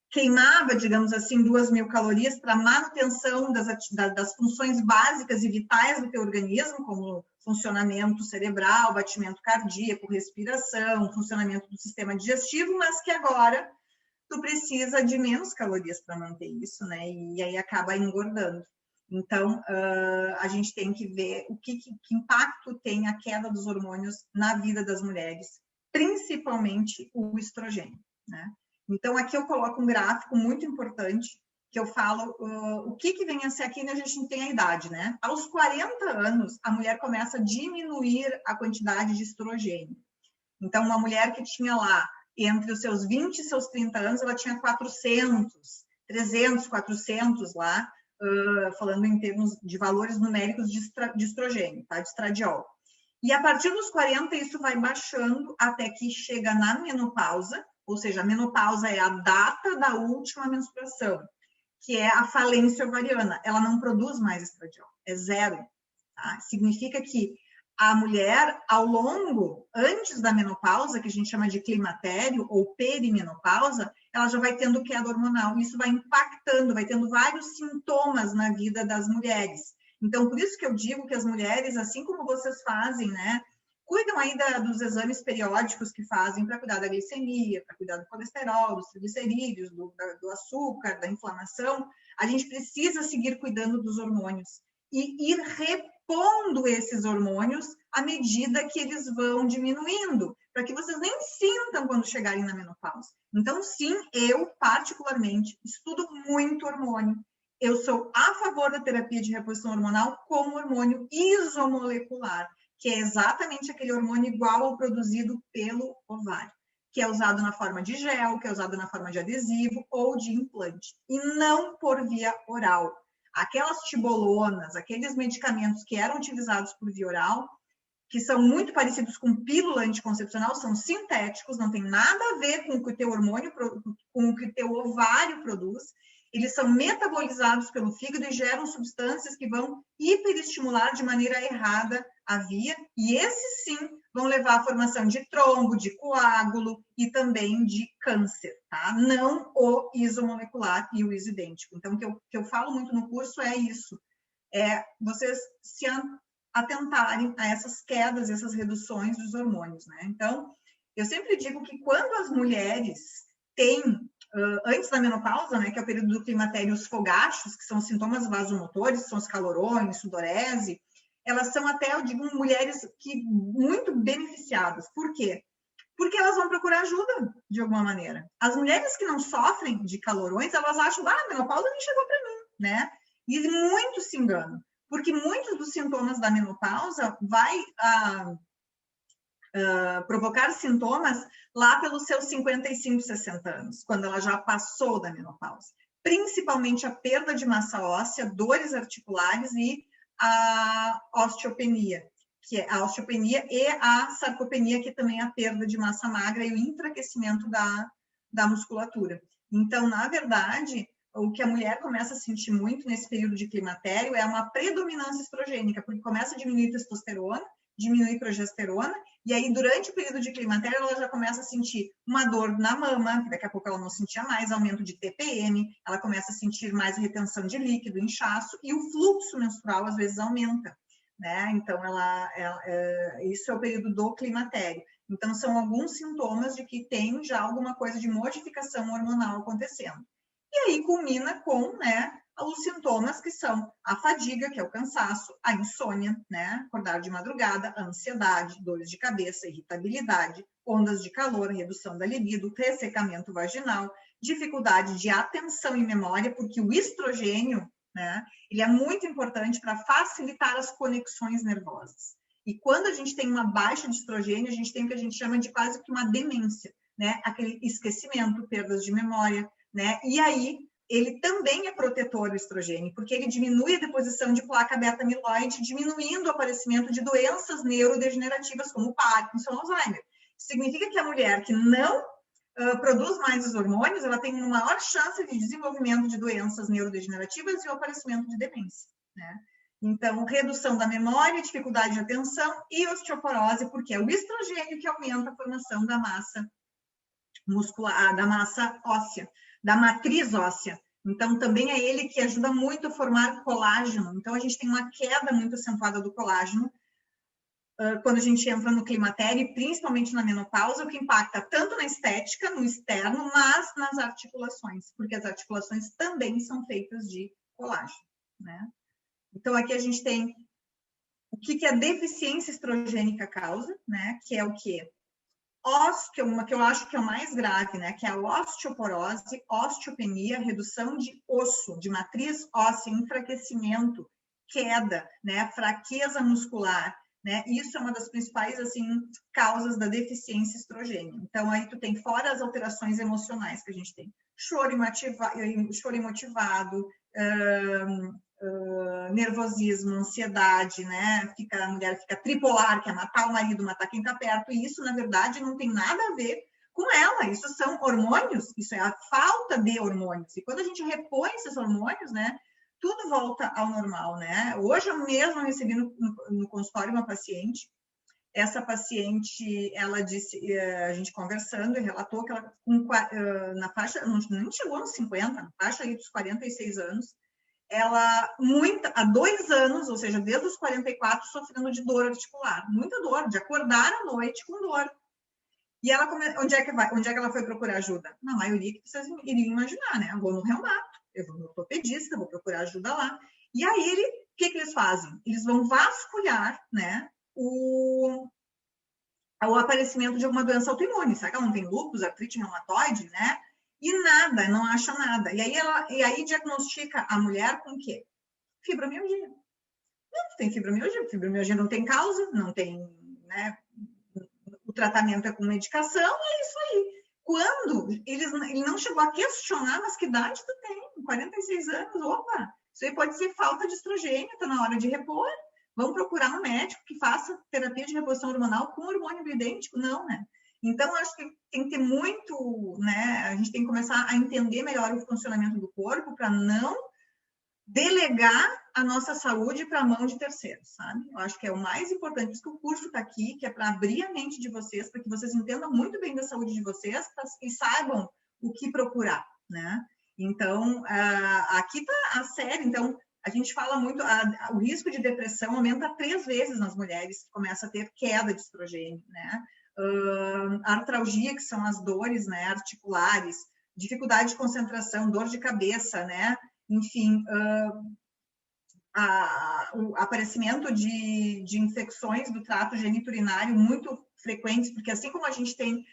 queimava, digamos assim, 2.000 calorias para manutenção das funções básicas e vitais do teu organismo, como funcionamento cerebral, batimento cardíaco, respiração, funcionamento do sistema digestivo, mas que agora tu precisa de menos calorias para manter isso, né? E aí acaba engordando. Então, a gente tem que ver que impacto tem a queda dos hormônios na vida das mulheres, principalmente o estrogênio, né? Então, aqui eu coloco um gráfico muito importante, que eu falo o que vem a ser aqui, né? A gente não tem a idade, né? Aos 40 anos, a mulher começa a diminuir a quantidade de estrogênio. Então, uma mulher que tinha lá, entre os seus 20 e seus 30 anos, ela tinha 400, 300, 400 lá, falando em termos de valores numéricos de estrogênio, tá? De estradiol. E a partir dos 40, isso vai baixando até que chega na menopausa, ou seja, a menopausa é a data da última menstruação, que é a falência ovariana. Ela não produz mais estradiol, é zero. Tá? Significa que a mulher, ao longo, antes da menopausa, que a gente chama de climatério ou perimenopausa, ela já vai tendo queda hormonal. Isso vai impactando, vai tendo vários sintomas na vida das mulheres. Então, por isso que eu digo que as mulheres, assim como vocês fazem, né, cuidam aí dos exames periódicos que fazem para cuidar da glicemia, para cuidar do colesterol, dos triglicerídeos, do açúcar, da inflamação, a gente precisa seguir cuidando dos hormônios e ir repondo esses hormônios à medida que eles vão diminuindo, para que vocês nem sintam quando chegarem na menopausa. Então, sim, eu, particularmente, estudo muito hormônio. Eu sou a favor da terapia de reposição hormonal com hormônio isomolecular, que é exatamente aquele hormônio igual ao produzido pelo ovário, que é usado na forma de gel, que é usado na forma de adesivo ou de implante, e não por via oral. Aquelas tibolonas, aqueles medicamentos que eram utilizados por via oral, que são muito parecidos com pílula anticoncepcional, são sintéticos, não tem nada a ver com o que o teu hormônio, com o que o teu ovário produz. Eles são metabolizados pelo fígado e geram substâncias que vão hiperestimular de maneira errada a via, e esses sim vão levar à formação de trombo, de coágulo e também de câncer, tá? Não o isomolecular e o isoidêntico. Então, o que eu falo muito no curso é isso, é vocês se atentarem a essas quedas, essas reduções dos hormônios, né? Então, eu sempre digo que quando as mulheres têm antes da menopausa, né, que é o período do climatério, os fogachos, que são sintomas vasomotores, são os calorões, sudorese, elas são até, eu digo, mulheres que muito beneficiadas. Por quê? Porque elas vão procurar ajuda, de alguma maneira. As mulheres que não sofrem de calorões, elas acham, a menopausa nem chegou para mim, né? E muito se enganam, porque muitos dos sintomas da menopausa vai provocar sintomas lá pelos seus 55, 60 anos, quando ela já passou da menopausa. Principalmente a perda de massa óssea, dores articulares e a osteopenia, que é a osteopenia e a sarcopenia, que também é a perda de massa magra e o enfraquecimento da musculatura. Então, na verdade, o que a mulher começa a sentir muito nesse período de climatério é uma predominância estrogênica, porque começa a diminuir testosterona, diminuir progesterona, e aí durante o período de climatério ela já começa a sentir uma dor na mama, que daqui a pouco ela não sentia mais, aumento de TPM, ela começa a sentir mais retenção de líquido, inchaço, e o fluxo menstrual às vezes aumenta, né? Então, isso é o período do climatério. Então, são alguns sintomas de que tem já alguma coisa de modificação hormonal acontecendo. E aí culmina com, né, os sintomas que são a fadiga, que é o cansaço, a insônia, né, acordar de madrugada, a ansiedade, dores de cabeça, irritabilidade, ondas de calor, redução da libido, ressecamento vaginal, dificuldade de atenção e memória, porque o estrogênio, né, ele é muito importante para facilitar as conexões nervosas. E quando a gente tem uma baixa de estrogênio, a gente tem o que a gente chama de quase que uma demência, né, aquele esquecimento, perdas de memória, né, e aí ele também é protetor do estrogênio, porque ele diminui a deposição de placa beta-amiloide, diminuindo o aparecimento de doenças neurodegenerativas como Parkinson, Alzheimer. Significa que a mulher que não produz mais os hormônios, ela tem uma maior chance de desenvolvimento de doenças neurodegenerativas e o aparecimento de demência, né? Então, redução da memória, dificuldade de atenção e osteoporose, porque é o estrogênio que aumenta a formação da massa muscular, da massa óssea, da matriz óssea. Então, também é ele que ajuda muito a formar colágeno. Então, a gente tem uma queda muito acentuada do colágeno quando a gente entra no climatério, e principalmente na menopausa, o que impacta tanto na estética, no externo, mas nas articulações, porque as articulações também são feitas de colágeno, né? Então, aqui a gente tem o que a deficiência estrogênica causa, né? Que é o quê? Uma que eu acho que é o mais grave, né? Que é a osteoporose, osteopenia, redução de osso, de matriz óssea, enfraquecimento, queda, né? Fraqueza muscular, né? Isso é uma das principais, assim, causas da deficiência estrogênica. Então, aí tu tem fora as alterações emocionais que a gente tem. Choro imotivado, nervosismo, ansiedade, né? A mulher fica tripolar, quer matar o marido, matar quem está perto, e isso, na verdade, não tem nada a ver com ela. Isso são hormônios, isso é a falta de hormônios. E quando a gente repõe esses hormônios, né? tudo volta ao normal, né? Hoje eu mesma recebi no consultório uma paciente. Essa paciente, ela disse, a gente conversando, e relatou que ela, na faixa, nem chegou nos 50, na faixa aí dos 46 anos, ela, há 2 anos, ou seja, desde os 44, sofrendo de dor articular. Muita dor, de acordar à noite com dor. E ela, onde é que ela foi procurar ajuda? Na maioria que vocês iriam imaginar, né? Eu vou no reumato, eu vou no ortopedista, vou procurar ajuda lá. E aí, o que eles fazem? Eles vão vasculhar, né, o aparecimento de alguma doença autoimune. Sabe que ela não tem lúpus, artrite reumatoide, né? E nada, não acha nada. E aí diagnostica a mulher com o quê? Fibromialgia. Não tem fibromialgia não tem causa, não tem, né? O tratamento é com medicação, é isso aí. Quando ele não chegou a questionar, mas que idade tu tem? 46 anos, opa, isso aí pode ser falta de estrogênio, tá na hora de repor. Vamos procurar um médico que faça terapia de reposição hormonal com hormônio bioidêntico? Não, né? Então, acho que tem que ter muito, né? A gente tem que começar a entender melhor o funcionamento do corpo para não delegar a nossa saúde para a mão de terceiros, sabe? Eu acho que é o mais importante, por isso que o curso está aqui, que é para abrir a mente de vocês, para que vocês entendam muito bem da saúde de vocês e saibam o que procurar, né? Então, aqui está a série, então, a gente fala muito, o risco de depressão aumenta 3 vezes nas mulheres que começam a ter queda de estrogênio, né? Artralgia, que são as dores, né, articulares, dificuldade de concentração, dor de cabeça, né? Enfim, o aparecimento de infecções do trato geniturinário muito frequentes, porque assim como a gente tem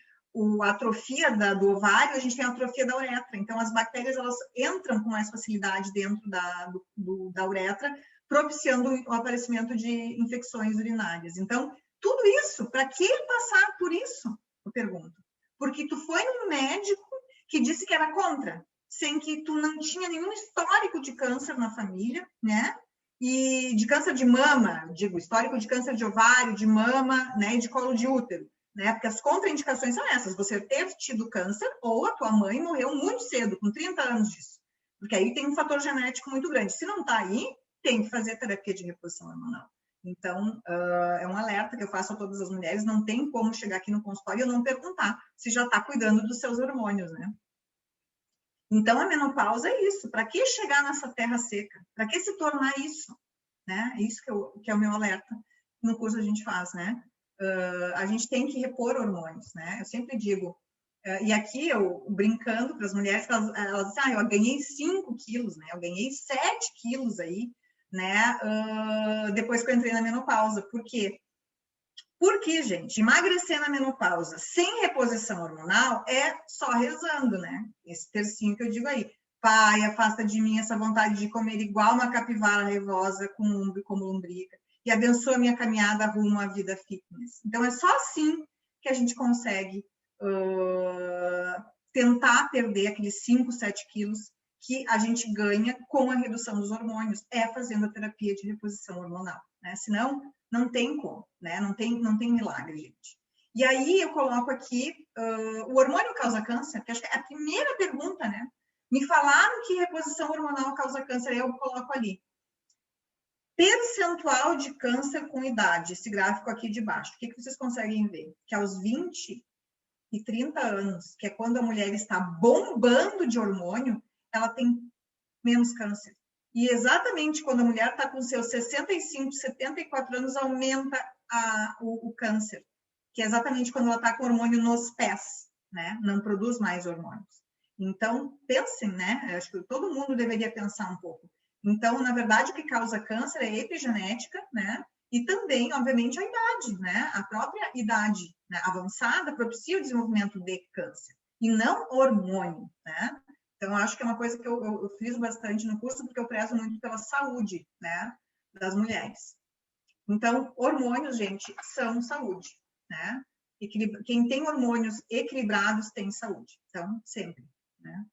a atrofia do ovário, a gente tem a atrofia da uretra. Então, as bactérias, elas entram com mais facilidade dentro da uretra, propiciando o aparecimento de infecções urinárias. Então, tudo isso, para que passar por isso? Eu pergunto. Porque tu foi num médico que disse que era contra, sem que tu não tinha nenhum histórico de câncer na família, né? E de câncer de mama, digo, histórico de câncer de ovário, de mama, né? E de colo de útero, né? Porque as contraindicações são essas, você ter tido câncer ou a tua mãe morreu muito cedo, com 30 anos disso. Porque aí tem um fator genético muito grande. Se não tá aí, tem que fazer terapia de reposição hormonal. Então, é um alerta que eu faço a todas as mulheres, não tem como chegar aqui no consultório e eu não perguntar se já está cuidando dos seus hormônios, né? Então, a menopausa é isso. Para que chegar nessa terra seca? Para que se tornar isso? Né? É isso que é o meu alerta. No curso a gente faz, né? A gente tem que repor hormônios, né? Eu sempre digo, e aqui eu brincando para as mulheres, elas dizem, eu ganhei 5 quilos, né? Eu ganhei 7 quilos aí, né? Depois que eu entrei na menopausa. Por quê? Porque, gente, emagrecer na menopausa sem reposição hormonal é só rezando, né? Esse tercinho que eu digo aí. Pai, afasta de mim essa vontade de comer igual uma capivara raivosa como lombriga e abençoa minha caminhada rumo à vida fitness. Então, é só assim que a gente consegue tentar perder aqueles 5, 7 quilos que a gente ganha com a redução dos hormônios, fazendo a terapia de reposição hormonal, né? Senão, não tem como, né? Não tem milagre, gente. E aí eu coloco aqui, o hormônio causa câncer? Que acho que é a primeira pergunta, né? Me falaram que reposição hormonal causa câncer, aí eu coloco ali. Percentual de câncer com idade, esse gráfico aqui de baixo. O que vocês conseguem ver? Que aos 20 e 30 anos, que é quando a mulher está bombando de hormônio, ela tem menos câncer. E exatamente quando a mulher está com seus 65, 74 anos, aumenta o câncer, que é exatamente quando ela está com hormônio nos pés, né? Não produz mais hormônios. Então, pensem, né? Acho que todo mundo deveria pensar um pouco. Então, na verdade, o que causa câncer é epigenética, né? E também, obviamente, a idade, né? A própria idade, né, avançada propicia o desenvolvimento de câncer, e não hormônio, né? Então, eu acho que é uma coisa que eu friso bastante no curso, porque eu prezo muito pela saúde, né, das mulheres. Então, hormônios, gente, são saúde, né? Quem tem hormônios equilibrados tem saúde. Então, sempre, né?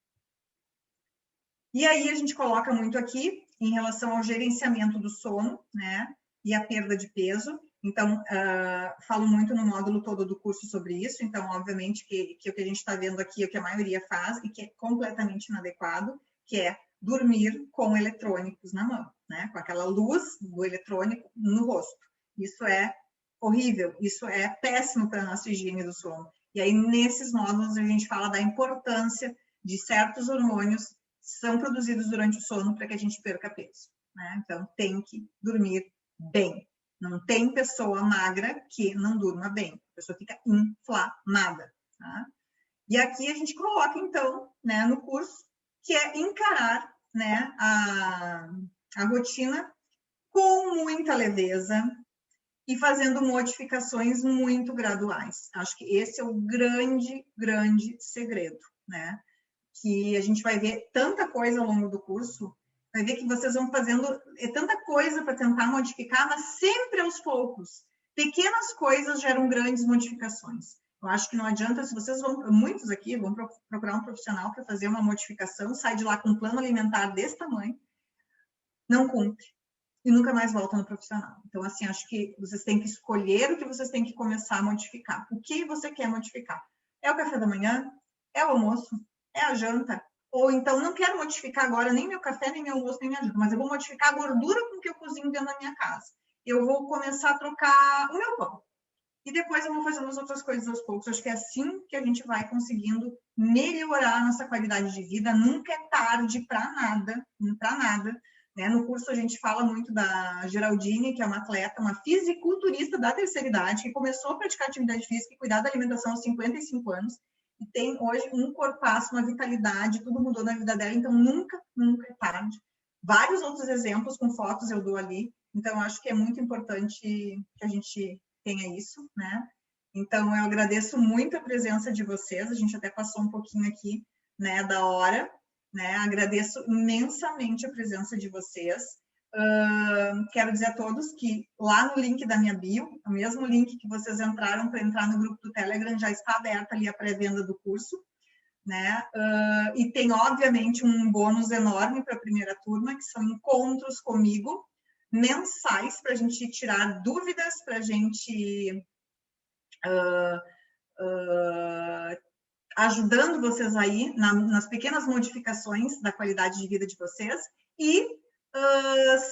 E aí, a gente coloca muito aqui em relação ao gerenciamento do sono, né? E a perda de peso. Então, falo muito no módulo todo do curso sobre isso. Então, obviamente, que o que a gente está vendo aqui é o que a maioria faz e que é completamente inadequado, que é dormir com eletrônicos na mão, né? Com aquela luz do eletrônico no rosto. Isso é horrível, isso é péssimo para a nossa higiene do sono. E aí, nesses módulos, a gente fala da importância de certos hormônios que são produzidos durante o sono para que a gente perca peso, né? Então, tem que dormir bem. Não tem pessoa magra que não durma bem. A pessoa fica inflamada, tá? E aqui a gente coloca, então, né, no curso, que é encarar, né, a rotina com muita leveza e fazendo modificações muito graduais. Acho que esse é o grande, grande segredo, né? Que a gente vai ver tanta coisa ao longo do curso, vai ver que vocês vão fazendo tanta coisa para tentar modificar, mas sempre aos poucos. Pequenas coisas geram grandes modificações. Eu acho que não adianta, se vocês vão, muitos aqui vão procurar um profissional para fazer uma modificação, sai de lá com um plano alimentar desse tamanho, não cumpre, e nunca mais volta no profissional. Então, assim, acho que vocês têm que escolher o que vocês têm que começar a modificar. O que você quer modificar? É o café da manhã? É o almoço? É a janta? Ou então, não quero modificar agora nem meu café, nem meu almoço, nem minha janta, mas eu vou modificar a gordura com que eu cozinho dentro da minha casa. Eu vou começar a trocar o meu pão. E depois eu vou fazendo as outras coisas aos poucos. Acho que é assim que a gente vai conseguindo melhorar a nossa qualidade de vida. Nunca é tarde para nada, né? No curso a gente fala muito da Geraldine, que é uma atleta, uma fisiculturista da terceira idade, que começou a praticar atividade física e cuidar da alimentação aos 55 anos, e tem hoje um corpaço, uma vitalidade, tudo mudou na vida dela, então nunca é tarde. Vários outros exemplos com fotos eu dou ali, então acho que é muito importante que a gente tenha isso, né? Então, eu agradeço muito a presença de vocês, a gente até passou um pouquinho aqui, né, da hora, né? Agradeço imensamente a presença de vocês. Quero dizer a todos que lá no link da minha bio, o mesmo link que vocês entraram para entrar no grupo do Telegram, já está aberta ali a pré-venda do curso, né? E tem, obviamente, um bônus enorme para a primeira turma, que são encontros comigo, mensais, para a gente tirar dúvidas, para a gente ajudando vocês aí nas pequenas modificações da qualidade de vida de vocês, e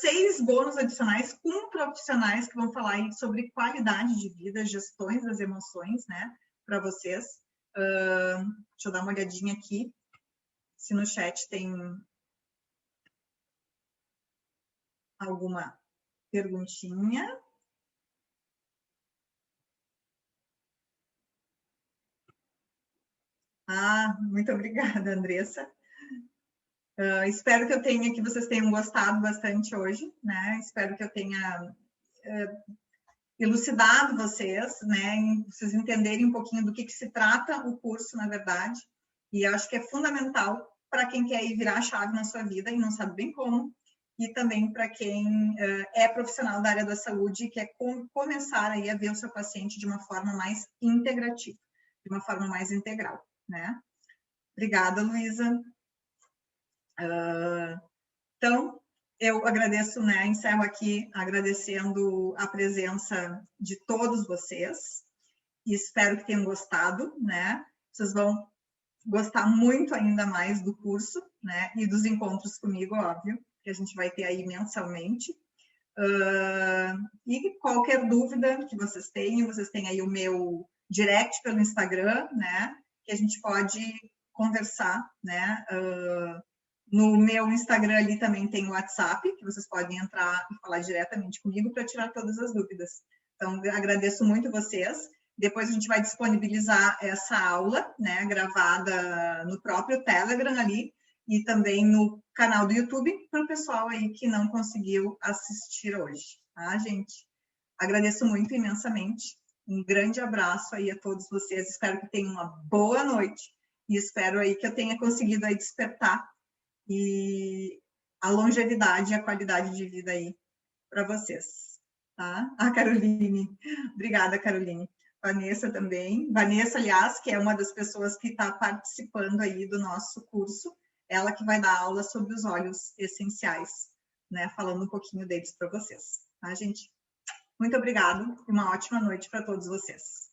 6 bônus adicionais com profissionais que vão falar aí sobre qualidade de vida, gestões das emoções, né, para vocês. Deixa eu dar uma olhadinha aqui, se no chat tem alguma perguntinha. Muito obrigada, Andressa. Espero que vocês tenham gostado bastante hoje, né? Espero que eu tenha elucidado vocês, né? Vocês entenderem um pouquinho do que se trata o curso, na verdade. E eu acho que é fundamental para quem quer ir virar a chave na sua vida e não sabe bem como, e também para quem é profissional da área da saúde e quer começar aí a ver o seu paciente de uma forma mais integrativa, de uma forma mais integral, né? Obrigada, Luísa. Então, eu agradeço, né? Encerro aqui agradecendo a presença de todos vocês e espero que tenham gostado, né? Vocês vão gostar muito ainda mais do curso, né? E dos encontros comigo, óbvio, que a gente vai ter aí mensalmente. E qualquer dúvida que vocês têm aí o meu direct pelo Instagram, né? Que a gente pode conversar, né? No meu Instagram ali também tem o WhatsApp, que vocês podem entrar e falar diretamente comigo para tirar todas as dúvidas. Então, agradeço muito vocês. Depois a gente vai disponibilizar essa aula, né, gravada no próprio Telegram ali e também no canal do YouTube para o pessoal aí que não conseguiu assistir hoje, tá, gente? Agradeço muito imensamente. Um grande abraço aí a todos vocês. Espero que tenham uma boa noite e espero aí que eu tenha conseguido aí despertar e a longevidade e a qualidade de vida aí para vocês, tá? Caroline, obrigada, Caroline. Vanessa também. Vanessa, aliás, que é uma das pessoas que está participando aí do nosso curso, ela que vai dar aula sobre os óleos essenciais, né? Falando um pouquinho deles para vocês, tá, gente? Muito obrigada e uma ótima noite para todos vocês.